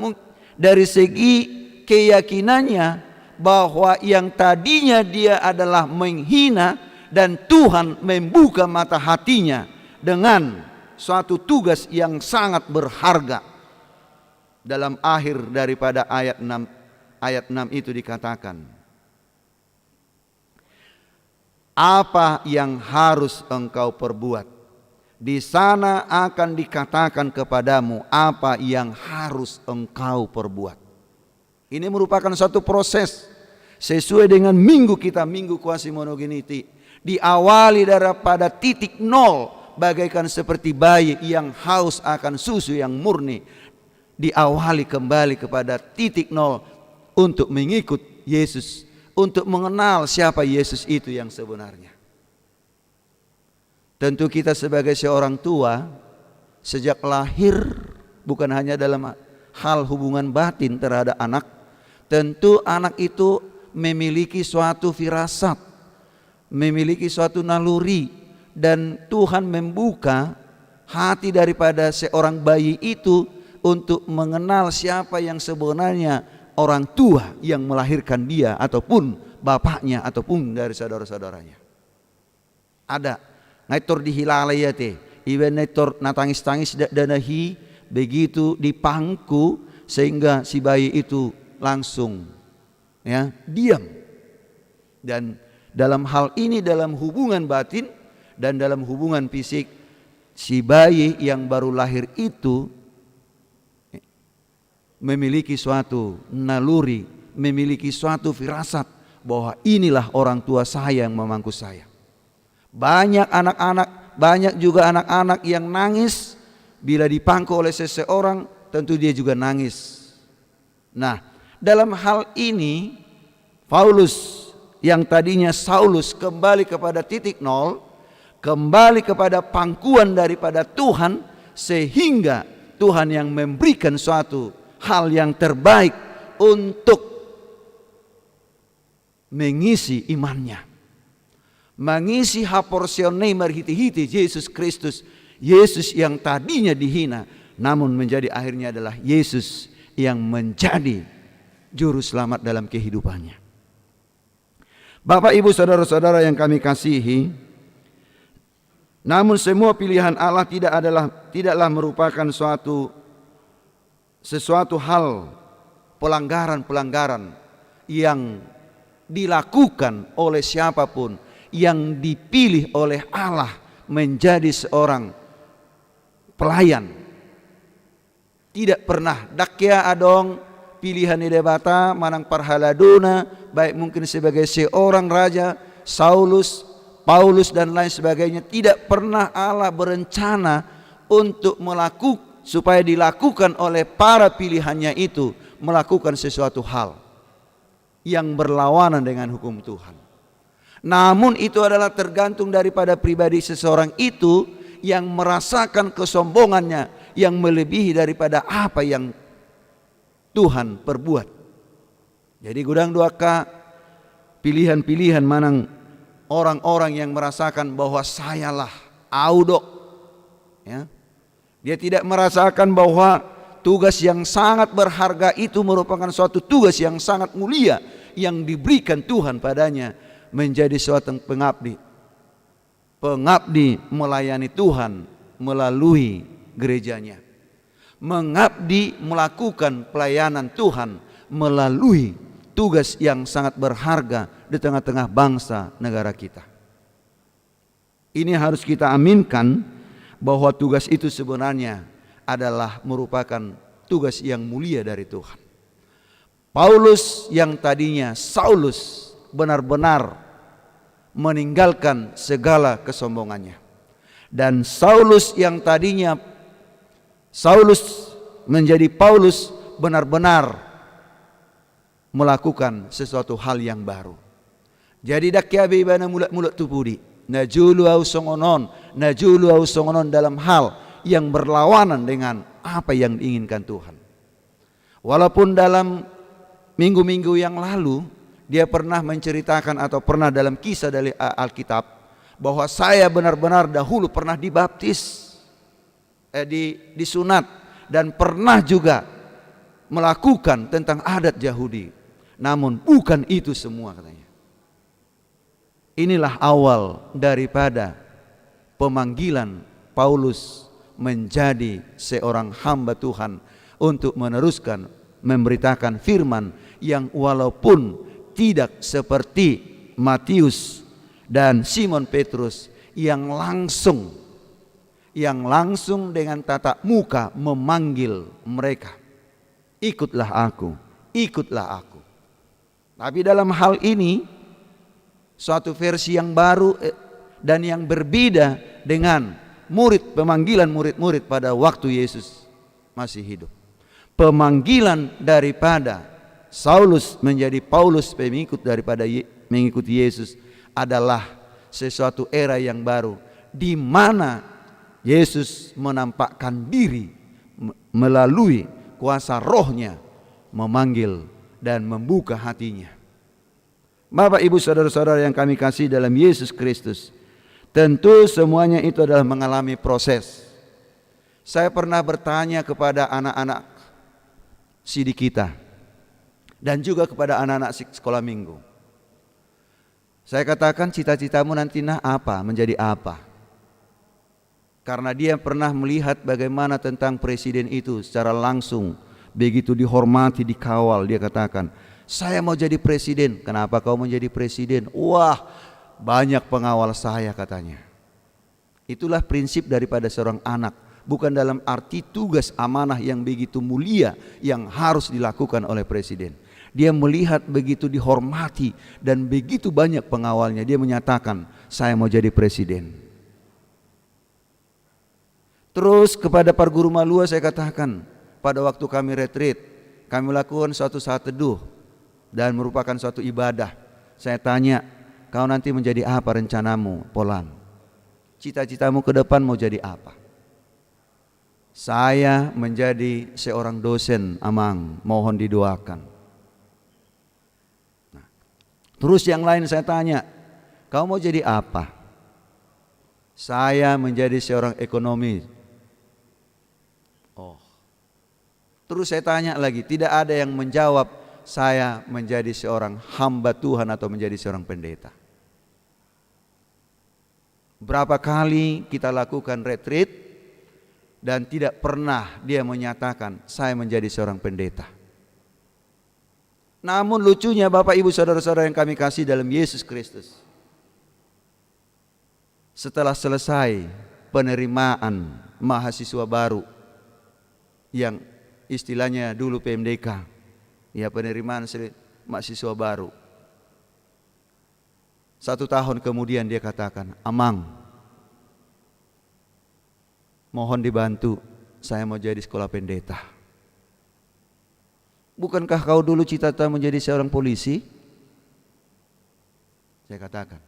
dari segi keyakinannya, bahwa yang tadinya dia adalah menghina, dan Tuhan membuka mata hatinya dengan suatu tugas yang sangat berharga. Dalam akhir daripada ayat 6 itu dikatakan, apa yang harus engkau perbuat? Di sana akan dikatakan kepadamu apa yang harus engkau perbuat. Ini merupakan satu proses sesuai dengan minggu kita, Minggu Quasi Monogeniti. Diawali daripada titik nol, bagaikan seperti bayi yang haus akan susu yang murni, diawali kembali kepada titik nol untuk mengikut Yesus, untuk mengenal siapa Yesus itu yang sebenarnya. Tentu kita sebagai seorang tua, sejak lahir, bukan hanya dalam hal hubungan batin terhadap anak, tentu anak itu memiliki suatu firasat, memiliki suatu naluri, dan Tuhan membuka hati daripada seorang bayi itu untuk mengenal siapa yang sebenarnya orang tua yang melahirkan dia, ataupun bapaknya, ataupun dari saudara-saudaranya. Ada ngaitor dihilalai ya teh, iben ngaitor natangis-tangis danahi, begitu dipangku sehingga si bayi itu langsung diam. Dan dalam hal ini, dalam hubungan batin dan dalam hubungan fisik, si bayi yang baru lahir itu memiliki suatu naluri, memiliki suatu firasat bahwa inilah orang tua saya yang memangku saya. Banyak juga anak-anak yang nangis bila dipangku oleh seseorang, tentu dia juga nangis. Nah, dalam hal ini Paulus yang tadinya Saulus kembali kepada titik nol, kembali kepada pangkuan daripada Tuhan, sehingga Tuhan yang memberikan suatu hal yang terbaik untuk mengisi imannya, mengisi haporsione marhiti-hiti Yesus Kristus. Yesus yang tadinya dihina, namun menjadi akhirnya adalah Yesus yang menjadi juru selamat dalam kehidupannya. Bapak, Ibu, saudara-saudara yang kami kasihi, namun semua pilihan Allah tidaklah merupakan sesuatu hal pelanggaran-pelanggaran yang dilakukan oleh siapapun yang dipilih oleh Allah menjadi seorang pelayan. Tidak pernah dakya adong pilihan debata manang parhaladuna, baik mungkin sebagai seorang raja, Saulus, Paulus dan lain sebagainya. Tidak pernah Allah berencana untuk supaya dilakukan oleh para pilihannya itu melakukan sesuatu hal yang berlawanan dengan hukum Tuhan. Namun itu adalah tergantung daripada pribadi seseorang itu yang merasakan kesombongannya yang melebihi daripada apa yang Tuhan perbuat. Jadi gudang duaka pilihan-pilihan manang orang-orang yang merasakan bahwa sayalah audok, ya. Dia tidak merasakan bahwa tugas yang sangat berharga itu merupakan suatu tugas yang sangat mulia yang diberikan Tuhan padanya, menjadi suatu pengabdi melayani Tuhan melalui gerejanya, mengabdi melakukan pelayanan Tuhan melalui tugas yang sangat berharga di tengah-tengah bangsa negara kita. Ini harus kita aminkan bahwa tugas itu sebenarnya adalah merupakan tugas yang mulia dari Tuhan. Paulus yang tadinya Saulus benar-benar meninggalkan segala kesombongannya, dan Saulus yang tadinya Saulus menjadi Paulus benar-benar melakukan sesuatu hal yang baru. Jadi dakya bebana mulat-mulat tupudi najulu au songonon dalam hal yang berlawanan dengan apa yang diinginkan Tuhan. Walaupun dalam minggu-minggu yang lalu dia pernah menceritakan atau pernah dalam kisah dari Alkitab bahwa saya benar-benar dahulu pernah dibaptis, disunat, dan pernah juga melakukan tentang adat Yahudi. Namun bukan itu semua, katanya. Inilah awal daripada pemanggilan Paulus menjadi seorang hamba Tuhan untuk meneruskan memberitakan firman yang walaupun tidak seperti Matius dan Simon Petrus yang langsung dengan tatap muka memanggil mereka, ikutlah aku, ikutlah aku. Tapi dalam hal ini suatu versi yang baru dan yang berbeda dengan pemanggilan murid-murid pada waktu Yesus masih hidup. Pemanggilan daripada Saulus menjadi Paulus, pengikut daripada mengikuti Yesus, adalah sesuatu era yang baru di mana Yesus menampakkan diri melalui kuasa rohnya, memanggil dan membuka hatinya. Bapak, Ibu, saudara-saudara yang kami kasih dalam Yesus Kristus, tentu semuanya itu adalah mengalami proses. Saya pernah bertanya kepada anak-anak sidik kita dan juga kepada anak-anak sekolah minggu. Saya katakan, cita-citamu nanti apa? Menjadi apa? Karena dia pernah melihat bagaimana tentang presiden itu secara langsung, begitu dihormati, dikawal. Dia katakan, saya mau jadi presiden. Kenapa kau menjadi presiden? Wah, banyak pengawal saya, katanya. Itulah prinsip daripada seorang anak, bukan dalam arti tugas amanah yang begitu mulia yang harus dilakukan oleh presiden. Dia melihat begitu dihormati dan begitu banyak pengawalnya, dia menyatakan, saya mau jadi presiden. Terus kepada para guru malua saya katakan, pada waktu kami retreat, kami lakukan suatu saat teduh dan merupakan suatu ibadah. Saya tanya, kau nanti menjadi apa rencanamu, Polan? Cita-citamu ke depan mau jadi apa? Saya menjadi seorang dosen, Amang, mohon didoakan. Nah, terus yang lain saya tanya, kau mau jadi apa? Saya menjadi seorang ekonomi. Oh. Terus saya tanya lagi, tidak ada yang menjawab, saya menjadi seorang hamba Tuhan atau menjadi seorang pendeta. Berapa kali kita lakukan retreat dan tidak pernah dia menyatakan saya menjadi seorang pendeta. Namun lucunya Bapak Ibu saudara-saudara yang kami kasih dalam Yesus Kristus, setelah selesai penerimaan mahasiswa baru yang istilahnya dulu PMDK, ya, penerimaan mahasiswa baru, 1 tahun kemudian dia katakan, Amang, mohon dibantu, saya mau jadi sekolah pendeta. Bukankah kau dulu cita-cita menjadi seorang polisi? Saya katakan.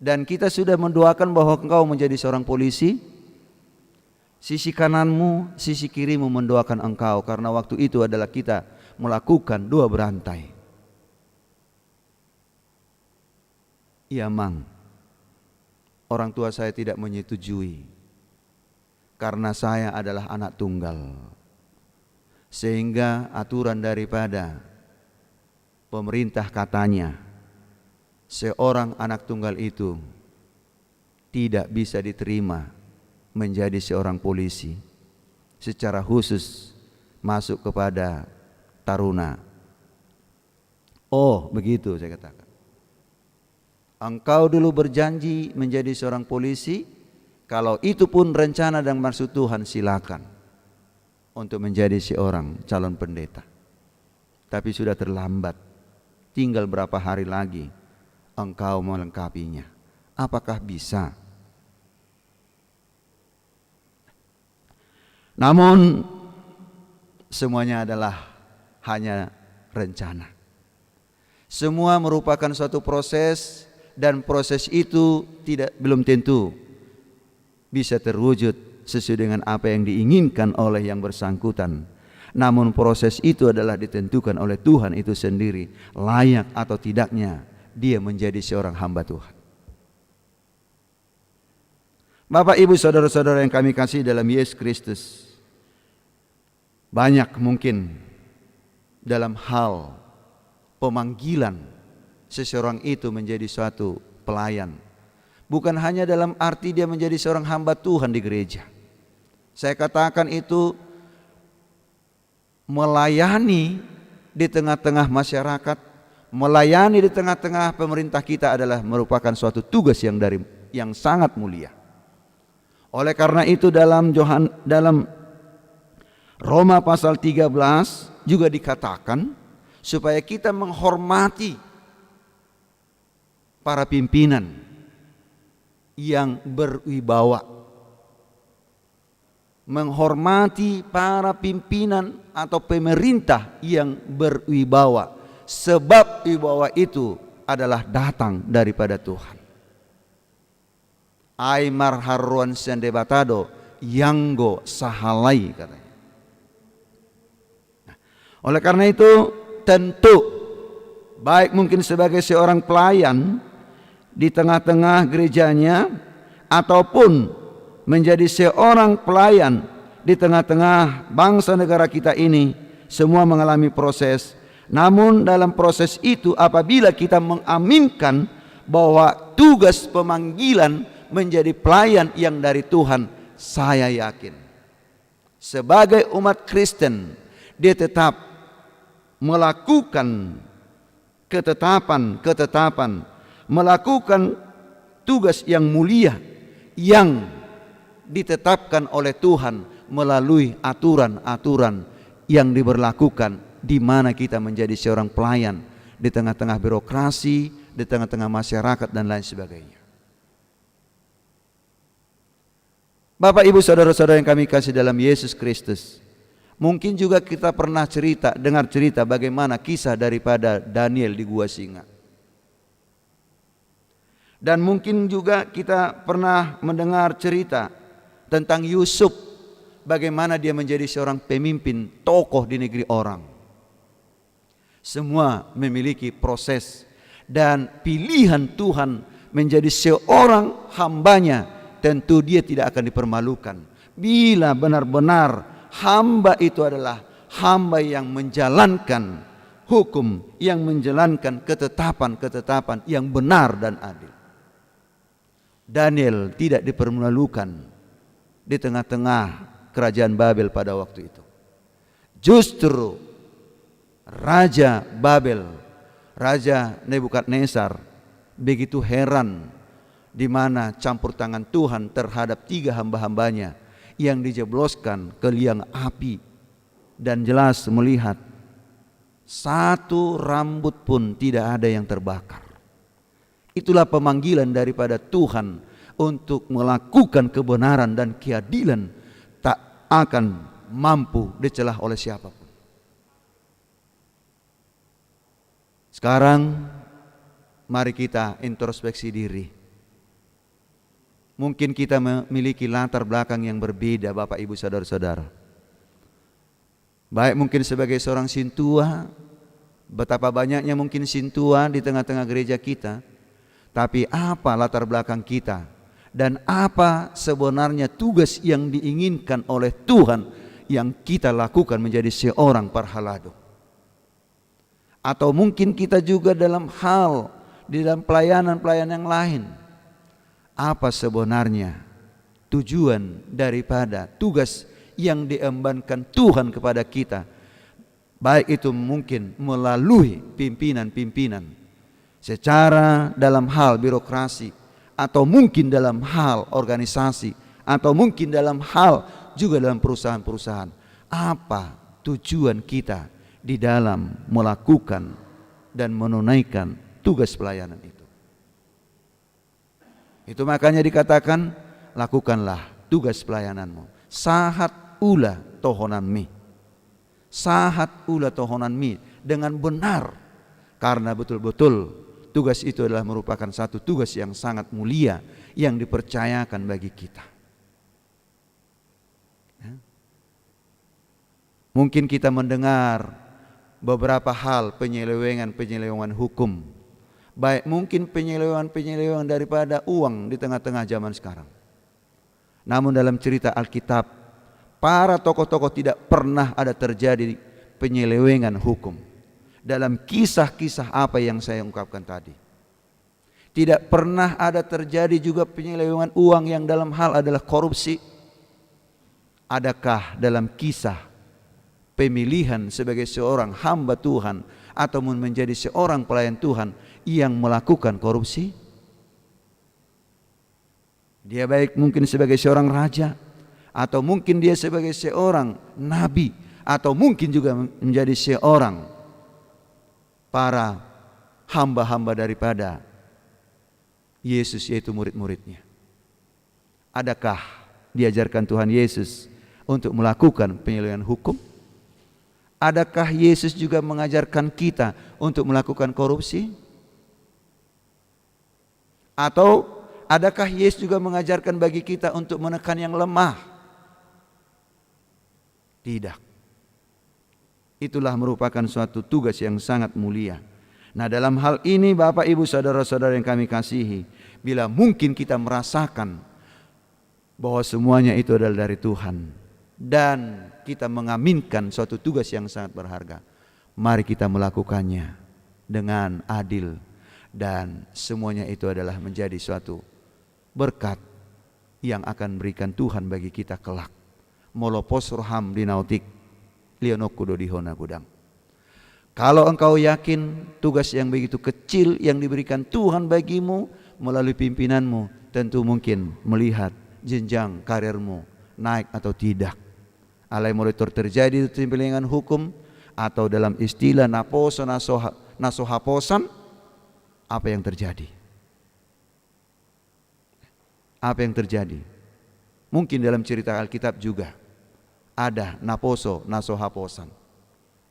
Dan kita sudah mendoakan bahwa engkau menjadi seorang polisi. Sisi kananmu, sisi kirimu mendoakan engkau, karena waktu itu adalah kita melakukan 2 berantai. Iya, Mang, orang tua saya tidak menyetujui karena saya adalah anak tunggal, sehingga aturan daripada pemerintah katanya seorang anak tunggal itu tidak bisa diterima menjadi seorang polisi, secara khusus masuk kepada taruna. Oh begitu, saya katakan. Engkau dulu berjanji menjadi seorang polisi, kalau itu pun rencana dan maksud Tuhan, silakan untuk menjadi seorang calon pendeta. Tapi sudah terlambat, tinggal berapa hari lagi engkau melengkapinya. Apakah bisa? Namun semuanya adalah hanya rencana. Semua merupakan suatu proses, dan proses itu belum tentu bisa terwujud sesuai dengan apa yang diinginkan oleh yang bersangkutan. Namun proses itu adalah ditentukan oleh Tuhan itu sendiri, layak atau tidaknya dia menjadi seorang hamba Tuhan. Bapak, Ibu, saudara-saudara yang kami kasih dalam Yesus Kristus, banyak mungkin dalam hal pemanggilan seseorang itu menjadi suatu pelayan, bukan hanya dalam arti dia menjadi seorang hamba Tuhan di gereja. Saya katakan itu melayani di tengah-tengah masyarakat, melayani di tengah-tengah pemerintah kita adalah merupakan suatu tugas yang sangat mulia. Oleh karena itu dalam Roma pasal 13 juga dikatakan supaya kita menghormati para pimpinan yang berwibawa, menghormati para pimpinan atau pemerintah yang berwibawa, sebab wibawa itu adalah datang daripada Tuhan. Aimar haruan sendebatado yanggo sahalai katanya. Nah, oleh karena itu tentu baik mungkin sebagai seorang pelayan di tengah-tengah gerejanya ataupun menjadi seorang pelayan di tengah-tengah bangsa negara kita ini, semua mengalami proses. Namun dalam proses itu apabila kita mengaminkan bahwa tugas pemanggilan menjadi pelayan yang dari Tuhan, saya yakin sebagai umat Kristen dia tetap melakukan ketetapan, melakukan tugas yang mulia yang ditetapkan oleh Tuhan melalui aturan-aturan yang diberlakukan, di mana kita menjadi seorang pelayan di tengah-tengah birokrasi, di tengah-tengah masyarakat dan lain sebagainya. Bapak Ibu saudara-saudara yang kami kasih dalam Yesus Kristus, mungkin juga kita pernah dengar cerita bagaimana kisah daripada Daniel di gua singa. Dan mungkin juga kita pernah mendengar cerita tentang Yusuf, bagaimana dia menjadi seorang pemimpin, tokoh di negeri orang. Semua memiliki proses dan pilihan Tuhan menjadi seorang hambanya, tentu dia tidak akan dipermalukan. Bila benar-benar hamba itu adalah hamba yang menjalankan hukum, yang menjalankan ketetapan-ketetapan yang benar dan adil. Daniel tidak dipermalukan di tengah-tengah kerajaan Babel pada waktu itu. Justru Raja Babel, Raja Nebukadnezar begitu heran di mana campur tangan Tuhan terhadap 3 hamba-hambanya yang dijebloskan ke liang api, dan jelas melihat satu rambut pun tidak ada yang terbakar. Itulah pemanggilan daripada Tuhan untuk melakukan kebenaran dan keadilan, tak akan mampu dicelah oleh siapapun. Sekarang mari kita introspeksi diri. Mungkin kita memiliki latar belakang yang berbeda, Bapak Ibu saudara-saudara. Baik mungkin sebagai seorang sintua, betapa banyaknya mungkin sintua di tengah-tengah gereja kita, tapi apa latar belakang kita dan apa sebenarnya tugas yang diinginkan oleh Tuhan yang kita lakukan menjadi seorang parhalado. Atau mungkin kita juga dalam pelayanan-pelayanan yang lain, apa sebenarnya tujuan daripada tugas yang diembankan Tuhan kepada kita, baik itu mungkin melalui pimpinan-pimpinan secara dalam hal birokrasi, atau mungkin dalam hal organisasi, atau mungkin dalam hal juga dalam perusahaan-perusahaan. Apa tujuan kita di dalam melakukan dan menunaikan tugas pelayanan itu? Itu makanya dikatakan, lakukanlah tugas pelayananmu. Sahat ula tohonanmi. Sahat ula tohonanmi, dengan benar. Karena betul-betul tugas itu adalah merupakan satu tugas yang sangat mulia yang dipercayakan bagi kita. Mungkin kita mendengar beberapa hal penyelewengan hukum. Baik mungkin penyelewengan daripada uang di tengah-tengah zaman sekarang. Namun dalam cerita Alkitab, para tokoh-tokoh tidak pernah ada terjadi penyelewengan hukum. Dalam kisah-kisah apa yang saya ungkapkan tadi, tidak pernah ada terjadi juga penyelewengan uang yang dalam hal adalah korupsi. Adakah dalam kisah pemilihan sebagai seorang hamba Tuhan ataupun menjadi seorang pelayan Tuhan yang melakukan korupsi? Dia baik mungkin sebagai seorang raja, atau mungkin dia sebagai seorang nabi, atau mungkin juga menjadi seorang para hamba-hamba daripada Yesus, yaitu murid-muridnya. Adakah diajarkan Tuhan Yesus untuk melakukan penyelesaian hukum? Adakah Yesus juga mengajarkan kita untuk melakukan korupsi? Atau adakah Yesus juga mengajarkan bagi kita untuk menekan yang lemah? Tidak. Itulah merupakan suatu tugas yang sangat mulia. Nah, dalam hal ini Bapak Ibu saudara-saudara yang kami kasihi, bila mungkin kita merasakan bahwa semuanya itu adalah dari Tuhan dan kita mengaminkan suatu tugas yang sangat berharga, mari kita melakukannya dengan adil, dan semuanya itu adalah menjadi suatu berkat yang akan berikan Tuhan bagi kita kelak. Molopos roham dinautik lionok di hona gudang. Kalau engkau yakin tugas yang begitu kecil yang diberikan Tuhan bagimu melalui pimpinanmu, tentu mungkin melihat jenjang karirmu naik atau tidak. Alai monitor terjadi di timpilingan hukum atau dalam istilah naposo nasohaposan, apa yang terjadi? Apa yang terjadi? Mungkin dalam cerita Alkitab juga ada naposo nasohaposan,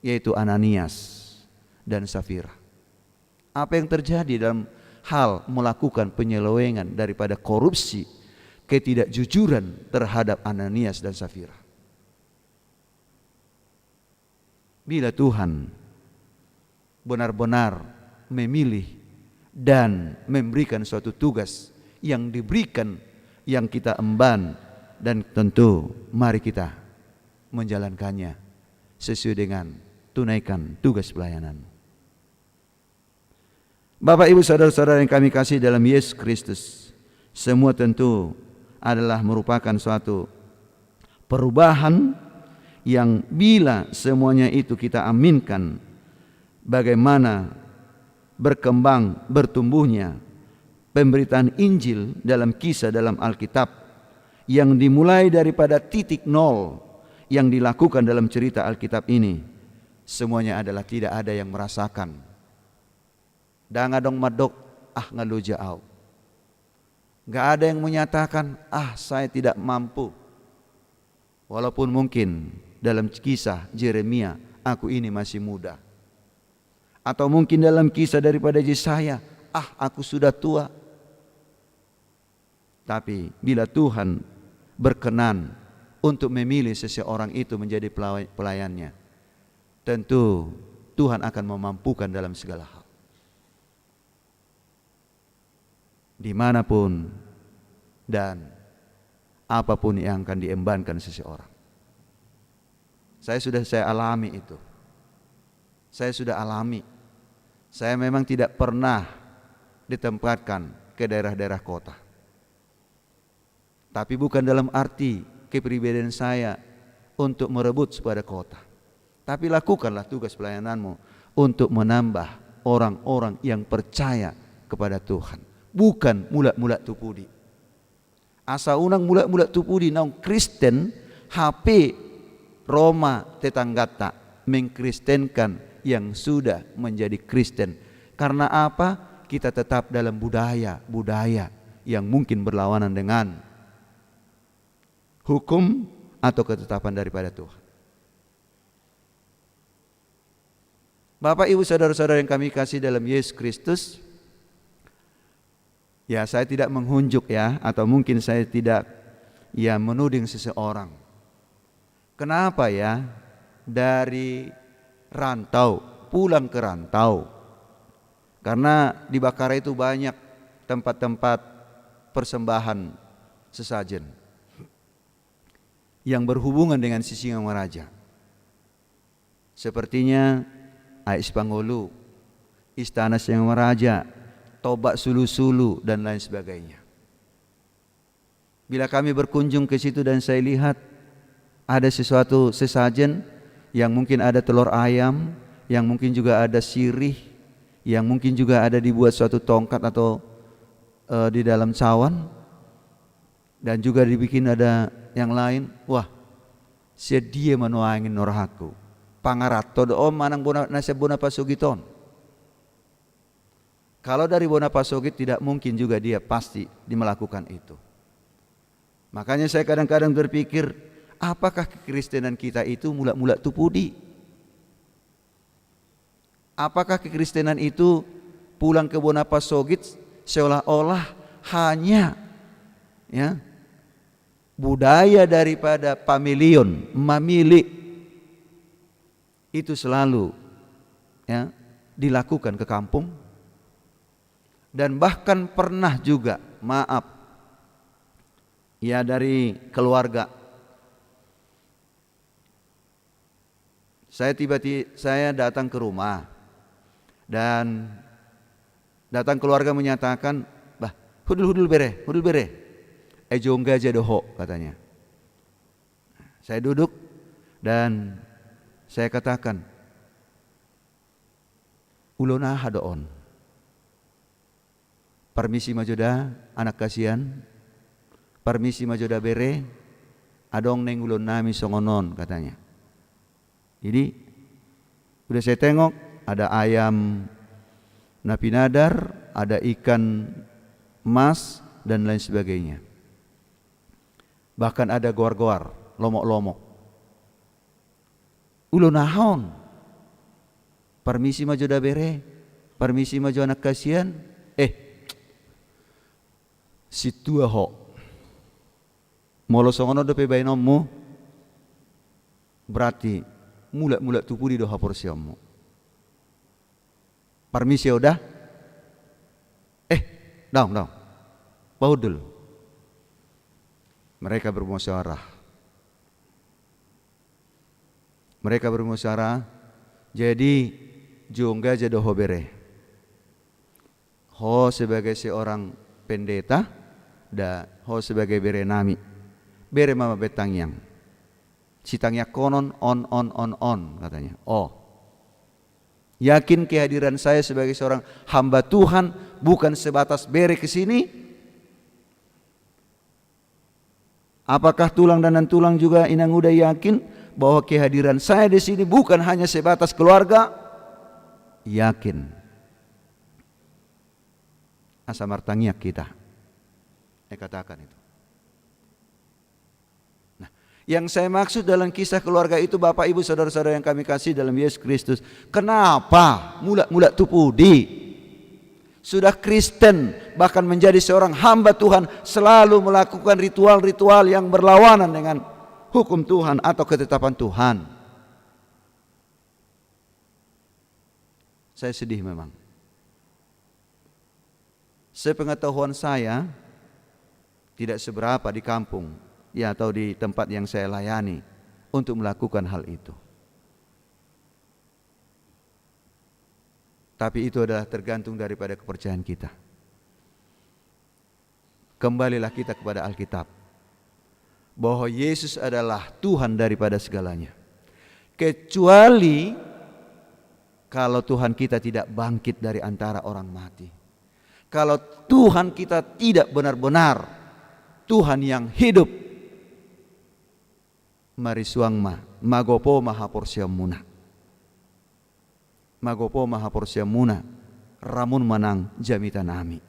yaitu Ananias dan Safira. Apa yang terjadi dalam hal melakukan penyelewengan daripada korupsi, ketidakjujuran terhadap Ananias dan Safira? Bila Tuhan benar-benar memilih dan memberikan suatu tugas yang diberikan, yang kita emban, dan tentu mari kita menjalankannya sesuai dengan tunaikan tugas pelayanan. Bapak Ibu saudara-saudara yang kami kasih dalam Yesus Kristus, semua tentu adalah merupakan suatu perubahan yang bila semuanya itu kita aminkan, bagaimana berkembang bertumbuhnya pemberitaan Injil dalam kisah dalam Alkitab yang dimulai daripada titik nol yang dilakukan dalam cerita Alkitab ini, semuanya adalah tidak ada yang merasakan dangadong madok ngalujaau. Gak ada yang menyatakan saya tidak mampu. Walaupun mungkin dalam kisah Yeremia, aku ini masih muda. Atau mungkin dalam kisah daripada Yesaya, aku sudah tua. Tapi bila Tuhan berkenan untuk memilih seseorang itu menjadi pelayannya, tentu Tuhan akan memampukan dalam segala hal. Dimanapun dan apapun yang akan diembankan seseorang. Saya alami itu. Saya sudah alami. Saya memang tidak pernah ditempatkan ke daerah-daerah kota. Tapi bukan dalam arti kepribadian saya untuk merebut kepada kota. Tapi lakukanlah tugas pelayananmu untuk menambah orang-orang yang percaya kepada Tuhan. Bukan mula-mula tupudi. Asa unang mula-mula tupudi naung Kristen HP Roma tetanggata mengkristenkan yang sudah menjadi Kristen. Karena apa? Kita tetap dalam budaya yang mungkin berlawanan dengan hukum atau ketetapan daripada Tuhan. Bapak Ibu saudara-saudara yang kami kasih dalam Yesus Kristus, ya, saya tidak menghunjuk ya, atau mungkin saya tidak menuding seseorang. Kenapa ya dari rantau pulang ke rantau? Karena di Bakara itu banyak tempat-tempat persembahan sesajen yang berhubungan dengan Sisingamaraja. Sepertinya Ais Pangolu, Istana Sisingamaraja, Toba Sulu-Sulu dan lain sebagainya. Bila kami berkunjung ke situ dan saya lihat ada sesuatu sesajen yang mungkin ada telur ayam, yang mungkin juga ada sirih, yang mungkin juga ada dibuat suatu tongkat atau di dalam cawan, dan juga dibikin ada yang lain. Wah, sedia manuangin norhaku pangarat todo om manang nasib bona pasugiton. Kalau dari bona pasugit tidak mungkin juga dia pasti melakukan itu. Makanya saya kadang-kadang berpikir, apakah kekristenan kita itu mula-mula tupudi? Apakah kekristenan itu pulang ke Bonapasogit seolah-olah hanya ya budaya daripada pamilion, mamili itu selalu ya dilakukan ke kampung, dan bahkan pernah juga maaf ya dari keluarga. Saya datang ke rumah dan datang keluarga menyatakan, bah hudul bere, jongga jadoho katanya. Saya duduk dan saya katakan, ulona hadoon. Permisi majoda anak kasihan, permisi majoda bere, adong neng ulon nami songonon katanya. Jadi udah saya tengok ada ayam napinadar, ada ikan emas dan lain sebagainya. Bahkan ada goar-goar, lomok-lomok. Ulun nahon. Permisi maju da bere, permisi maju anak kasihan. Si tua ho. Molo songono do pe bainommu. Berarti mula tupudi do haporsiammu. Permisi udah? Daun. Baudul. Mereka bermusyawarah. Jadi jongga jadoho bere. Ho sebagai seorang pendeta, da ho sebagai bere nami. Bere mama betang yang. Citangnya konon on katanya. Yakin kehadiran saya sebagai seorang hamba Tuhan bukan sebatas bere ke sini? Apakah tulang dan tulang juga inang udah yakin bahwa kehadiran saya di sini bukan hanya sebatas keluarga? Yakin. Asa martangiak kita. Katakan itu. Nah, yang saya maksud dalam kisah keluarga itu, Bapak Ibu saudara-saudara yang kami kasih dalam Yesus Kristus, kenapa mula tupudi? Sudah Kristen, bahkan menjadi seorang hamba Tuhan, selalu melakukan ritual-ritual yang berlawanan dengan hukum Tuhan atau ketetapan Tuhan. Saya sedih memang. Sepengetahuan saya, tidak seberapa di kampung ya atau di tempat yang saya layani untuk melakukan hal itu. Tapi itu adalah tergantung daripada kepercayaan kita. Kembalilah kita kepada Alkitab, bahwa Yesus adalah Tuhan daripada segalanya. Kecuali kalau Tuhan kita tidak bangkit dari antara orang mati. Kalau Tuhan kita tidak benar-benar Tuhan yang hidup, mari suangma magopo mahaporsiamuna. Magopo mahaporsiamuna, ramun manang jamitan nami.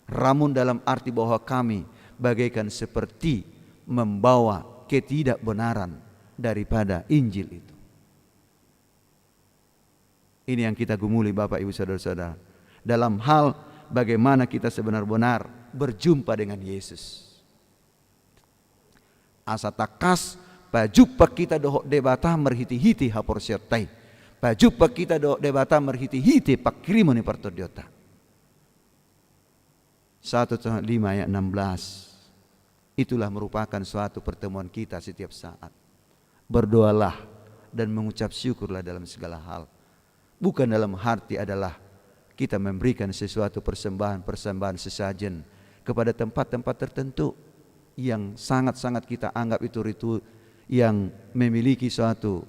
Ramun dalam arti bahwa kami bagaikan seperti membawa ketidakbenaran daripada Injil itu. Ini yang kita gumuli Bapak Ibu saudara-saudara, dalam hal bagaimana kita sebenar-benar berjumpa dengan Yesus. Asa takas pajupa kita dohok debata merhiti-hiti haporsiatai. Pajupa kita dohok debata merhiti-hiti pakrimoni partodiota. 1:5 ayat 16. Itulah merupakan suatu pertemuan kita setiap saat. Berdoalah dan mengucap syukurlah dalam segala hal. Bukan dalam arti adalah kita memberikan sesuatu persembahan sesajen kepada tempat-tempat tertentu yang sangat-sangat kita anggap itu yang memiliki suatu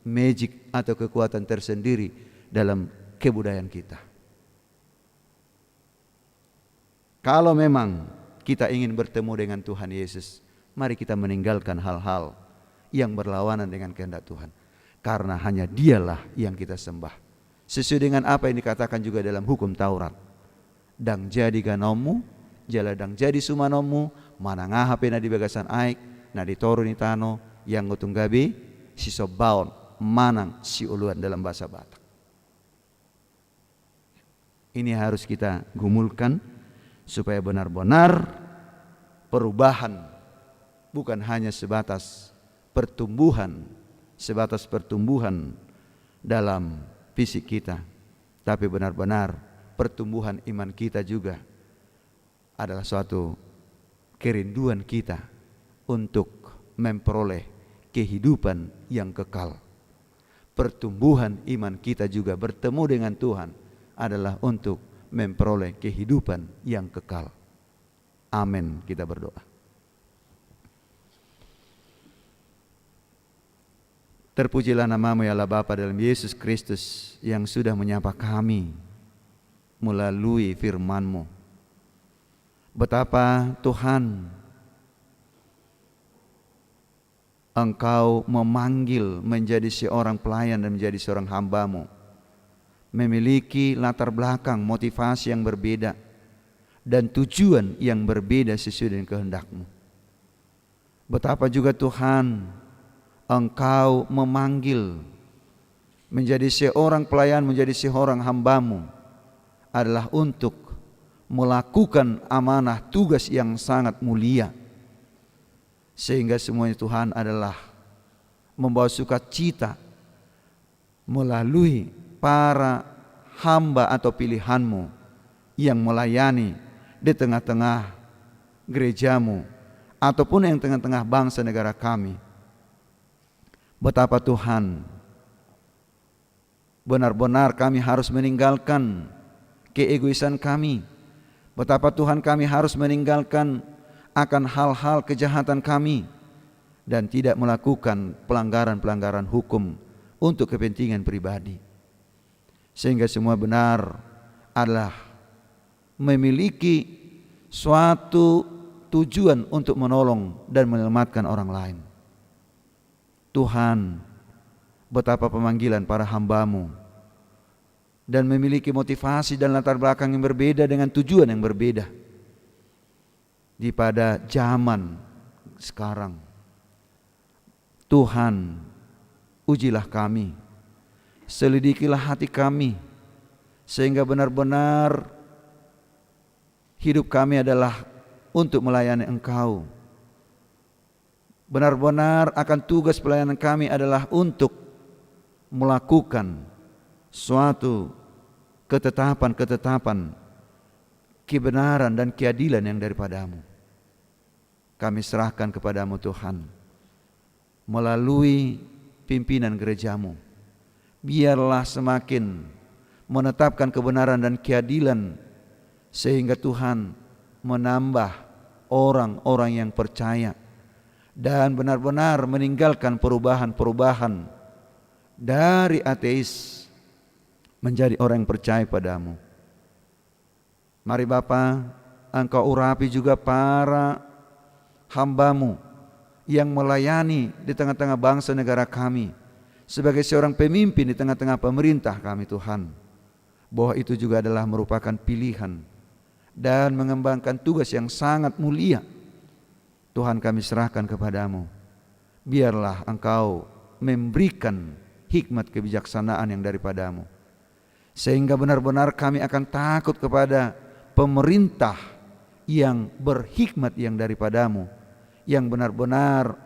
magic atau kekuatan tersendiri dalam kebudayaan kita. Kalau memang kita ingin bertemu dengan Tuhan Yesus, mari kita meninggalkan hal-hal yang berlawanan dengan kehendak Tuhan, karena hanya Dialah yang kita sembah. Sesuai dengan apa yang dikatakan juga dalam hukum Taurat. Dang jadi ganomu, jala dang jadi sumanomu, manangaha pena di bagasan aik, na ditoru ni tano, yang ngutung gabi sisobaon manang si uluan dalam bahasa Batak. Ini harus kita gumulkan supaya benar-benar perubahan bukan hanya sebatas pertumbuhan dalam fisik kita, tapi benar-benar pertumbuhan iman kita juga adalah suatu kerinduan kita untuk memperoleh kehidupan yang kekal. Pertumbuhan iman kita juga bertemu dengan Tuhan adalah untuk memperoleh kehidupan yang kekal. Amin. Kita berdoa. Terpujilah namamu ya Allah Bapa dalam Yesus Kristus yang sudah menyapa kami melalui firman-Mu. Betapa Tuhan Engkau memanggil menjadi seorang pelayan dan menjadi seorang hamba-Mu, memiliki latar belakang motivasi yang berbeda dan tujuan yang berbeda sesuai dengan kehendak-Mu. Betapa juga Tuhan Engkau memanggil menjadi seorang pelayan, menjadi seorang hamba-Mu adalah untuk melakukan amanah tugas yang sangat mulia, sehingga semuanya Tuhan adalah membawa sukacita melalui para hamba atau pilihan-Mu yang melayani di tengah-tengah gereja-Mu ataupun yang tengah-tengah bangsa negara kami. Betapa Tuhan benar-benar kami harus meninggalkan keegoisan kami. Betapa Tuhan kami harus meninggalkan akan hal-hal kejahatan kami dan tidak melakukan pelanggaran-pelanggaran hukum untuk kepentingan pribadi, sehingga semua benar adalah memiliki suatu tujuan untuk menolong dan menyelamatkan orang lain. Tuhan, betapa pemanggilan para hamba-Mu dan memiliki motivasi dan latar belakang yang berbeda dengan tujuan yang berbeda di pada zaman sekarang. Tuhan, ujilah kami, selidikilah hati kami, sehingga benar-benar hidup kami adalah untuk melayani Engkau. Benar-benar akan tugas pelayanan kami adalah untuk melakukan suatu ketetapan-ketetapan kebenaran dan keadilan yang daripada-Mu. Kami serahkan kepada-Mu Tuhan melalui pimpinan gereja-Mu. Biarlah semakin menetapkan kebenaran dan keadilan, sehingga Tuhan menambah orang-orang yang percaya dan benar-benar meninggalkan perubahan-perubahan dari ateis menjadi orang yang percaya padamu. Mari Bapa, Engkau urapi juga para hamba-Mu yang melayani di tengah-tengah bangsa negara kami sebagai seorang pemimpin di tengah-tengah pemerintah kami Tuhan, bahwa itu juga adalah merupakan pilihan dan mengembangkan tugas yang sangat mulia. Tuhan, kami serahkan kepada-Mu. Biarlah Engkau memberikan hikmat kebijaksanaan yang daripada-Mu, sehingga benar-benar kami akan takut kepada pemerintah yang berhikmat yang daripada-Mu, yang benar-benar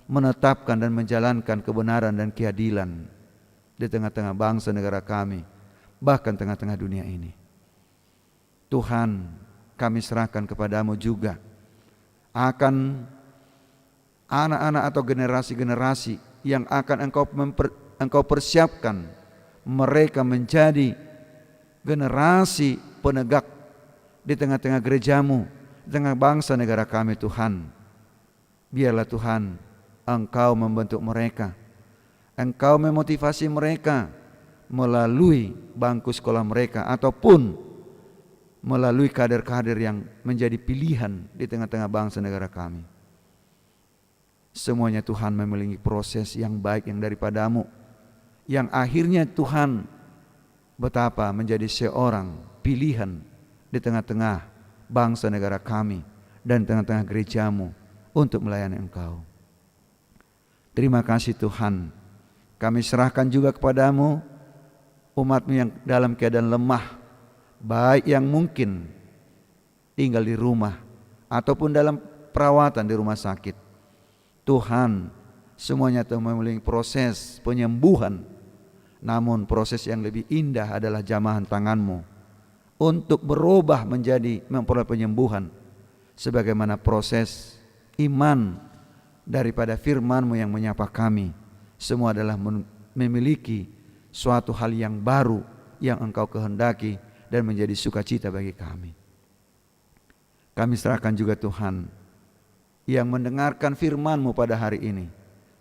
menetapkan dan menjalankan kebenaran dan keadilan di tengah-tengah bangsa negara kami, bahkan tengah-tengah dunia ini. Tuhan, kami serahkan kepada-Mu juga akan anak-anak atau generasi-generasi yang akan Engkau persiapkan mereka menjadi generasi penegak di tengah-tengah gereja-Mu, di tengah bangsa negara kami Tuhan. Biarlah Tuhan Engkau membentuk mereka, Engkau memotivasi mereka melalui bangku sekolah mereka ataupun melalui kader-kader yang menjadi pilihan di tengah-tengah bangsa negara kami. Semuanya Tuhan memiliki proses yang baik yang daripada-Mu, yang akhirnya Tuhan betapa menjadi seorang pilihan di tengah-tengah bangsa negara kami dan tengah-tengah gereja-Mu untuk melayani Engkau. Terima kasih Tuhan. Kami serahkan juga kepadamu umat-Mu yang dalam keadaan lemah, baik yang mungkin tinggal di rumah ataupun dalam perawatan di rumah sakit. Tuhan, semuanya telah melalui proses penyembuhan, namun proses yang lebih indah adalah jamahan tangan-Mu untuk berubah menjadi memperoleh penyembuhan, sebagaimana proses iman daripada firman-Mu yang menyapa kami. Semua adalah memiliki suatu hal yang baru yang Engkau kehendaki dan menjadi sukacita bagi kami. Kami serahkan juga Tuhan yang mendengarkan firman-Mu pada hari ini,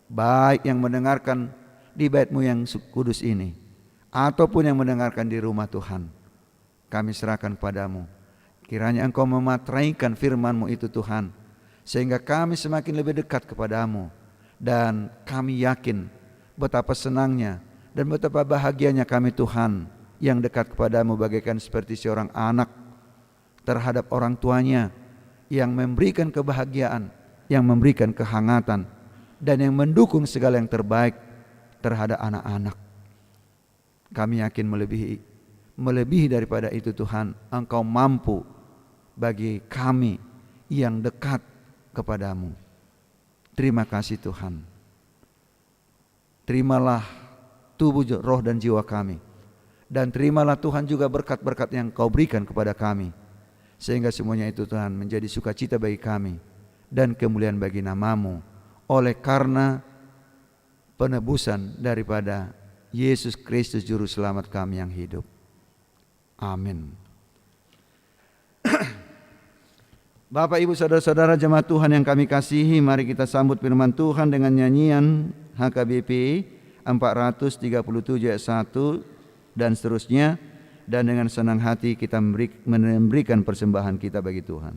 baik yang mendengarkan di bait-Mu yang kudus ini ataupun yang mendengarkan di rumah Tuhan. Kami serahkan padamu. Kiranya Engkau memateraikan firman-Mu itu Tuhan, sehingga kami semakin lebih dekat kepadamu. Dan kami yakin betapa senangnya dan betapa bahagianya kami Tuhan yang dekat kepadamu, bagaikan seperti seorang anak terhadap orang tuanya, yang memberikan kebahagiaan, yang memberikan kehangatan, dan yang mendukung segala yang terbaik terhadap anak-anak. Kami yakin melebihi daripada itu Tuhan, Engkau mampu bagi kami yang dekat kepadamu. Terima kasih Tuhan. Terimalah tubuh, roh dan jiwa kami, dan terimalah Tuhan juga berkat-berkat yang Kau berikan kepada kami, sehingga semuanya itu Tuhan menjadi sukacita bagi kami dan kemuliaan bagi nama-Mu, oleh karena penebusan daripada Yesus Kristus Juru Selamat kami yang hidup. Amin. Bapak, Ibu, Saudara-saudara jemaat Tuhan yang kami kasihi, mari kita sambut firman Tuhan dengan nyanyian HKBP 437 ayat 1 dan seterusnya, dan dengan senang hati kita memberikan persembahan kita bagi Tuhan.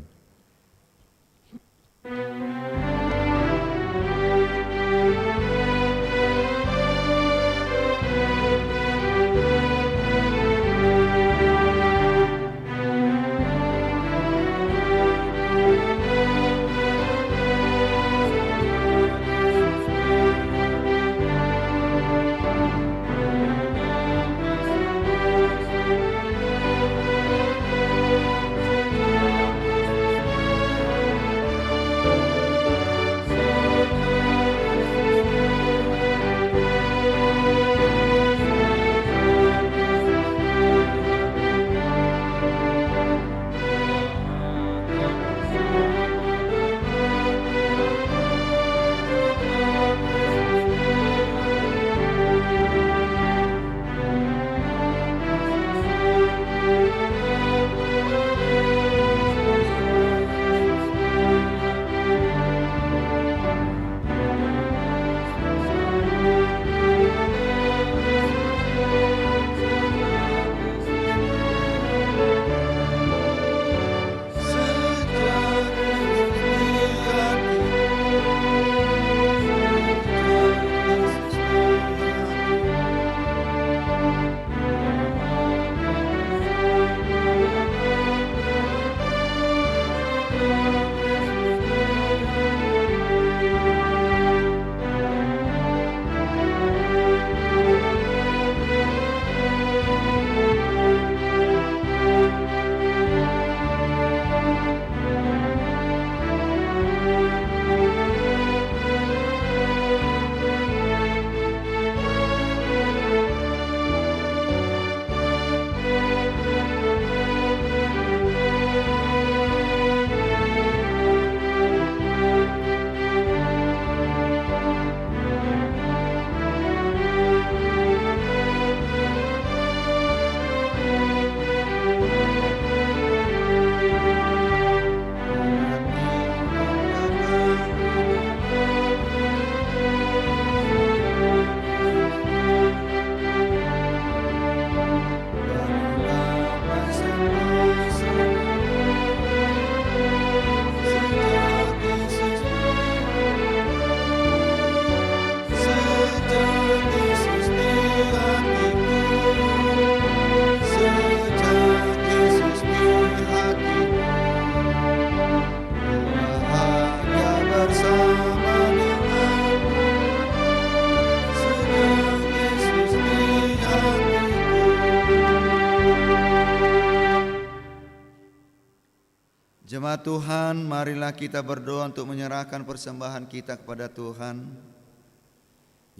Jemaat Tuhan, marilah kita berdoa untuk menyerahkan persembahan kita kepada Tuhan.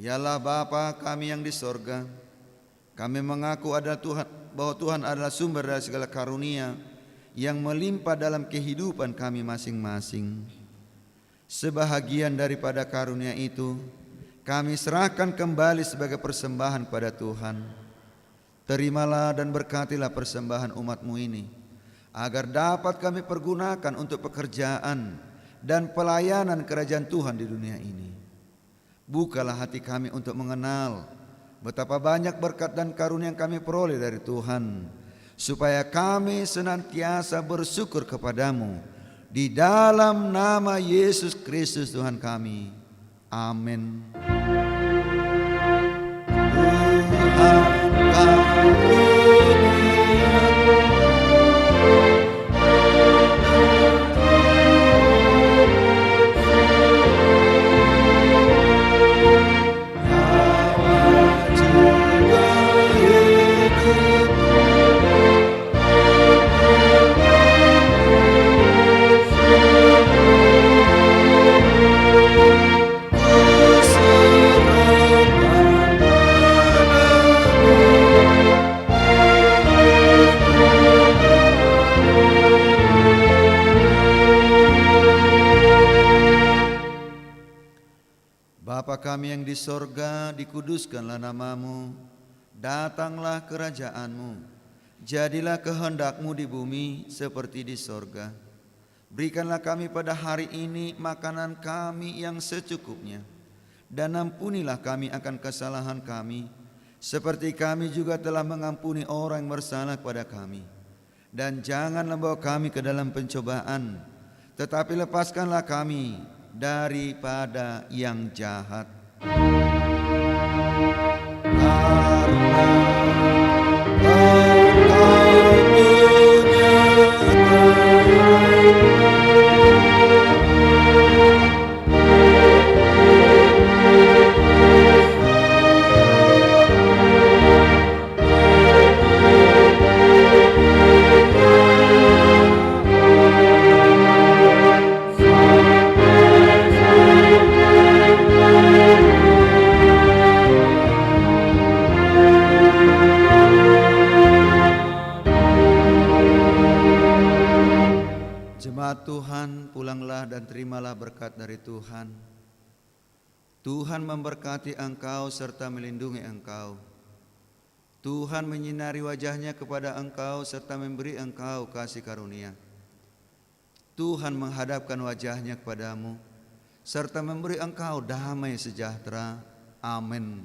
Yalah Bapa kami yang di sorga, kami mengaku adalah Tuhan, bahwa Tuhan adalah sumber dari segala karunia yang melimpah dalam kehidupan kami masing-masing. Sebahagian daripada karunia itu kami serahkan kembali sebagai persembahan pada Tuhan. Terimalah dan berkatilah persembahan umat-Mu ini, agar dapat kami pergunakan untuk pekerjaan dan pelayanan kerajaan Tuhan di dunia ini. Bukalah hati kami untuk mengenal betapa banyak berkat dan karunia yang kami peroleh dari Tuhan, supaya kami senantiasa bersyukur kepadamu di dalam nama Yesus Kristus Tuhan kami. Amin. Bapa kami yang di sorga, dikuduskanlah namamu, datanglah kerajaanmu, jadilah kehendak-Mu di bumi seperti di sorga. Berikanlah kami pada hari ini makanan kami yang secukupnya, dan ampunilah kami akan kesalahan kami, seperti kami juga telah mengampuni orang yang bersalah kepada kami. Dan janganlah bawa kami ke dalam pencobaan, tetapi lepaskanlah kami daripada yang jahat. Jemaat Tuhan, pulanglah dan terimalah berkat dari Tuhan. Tuhan memberkati engkau serta melindungi engkau. Tuhan menyinari wajahnya kepada engkau serta memberi engkau kasih karunia. Tuhan menghadapkan wajahnya kepadamu serta memberi engkau damai sejahtera. Amin.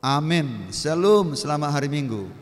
Amin. Shalom, selamat hari Minggu.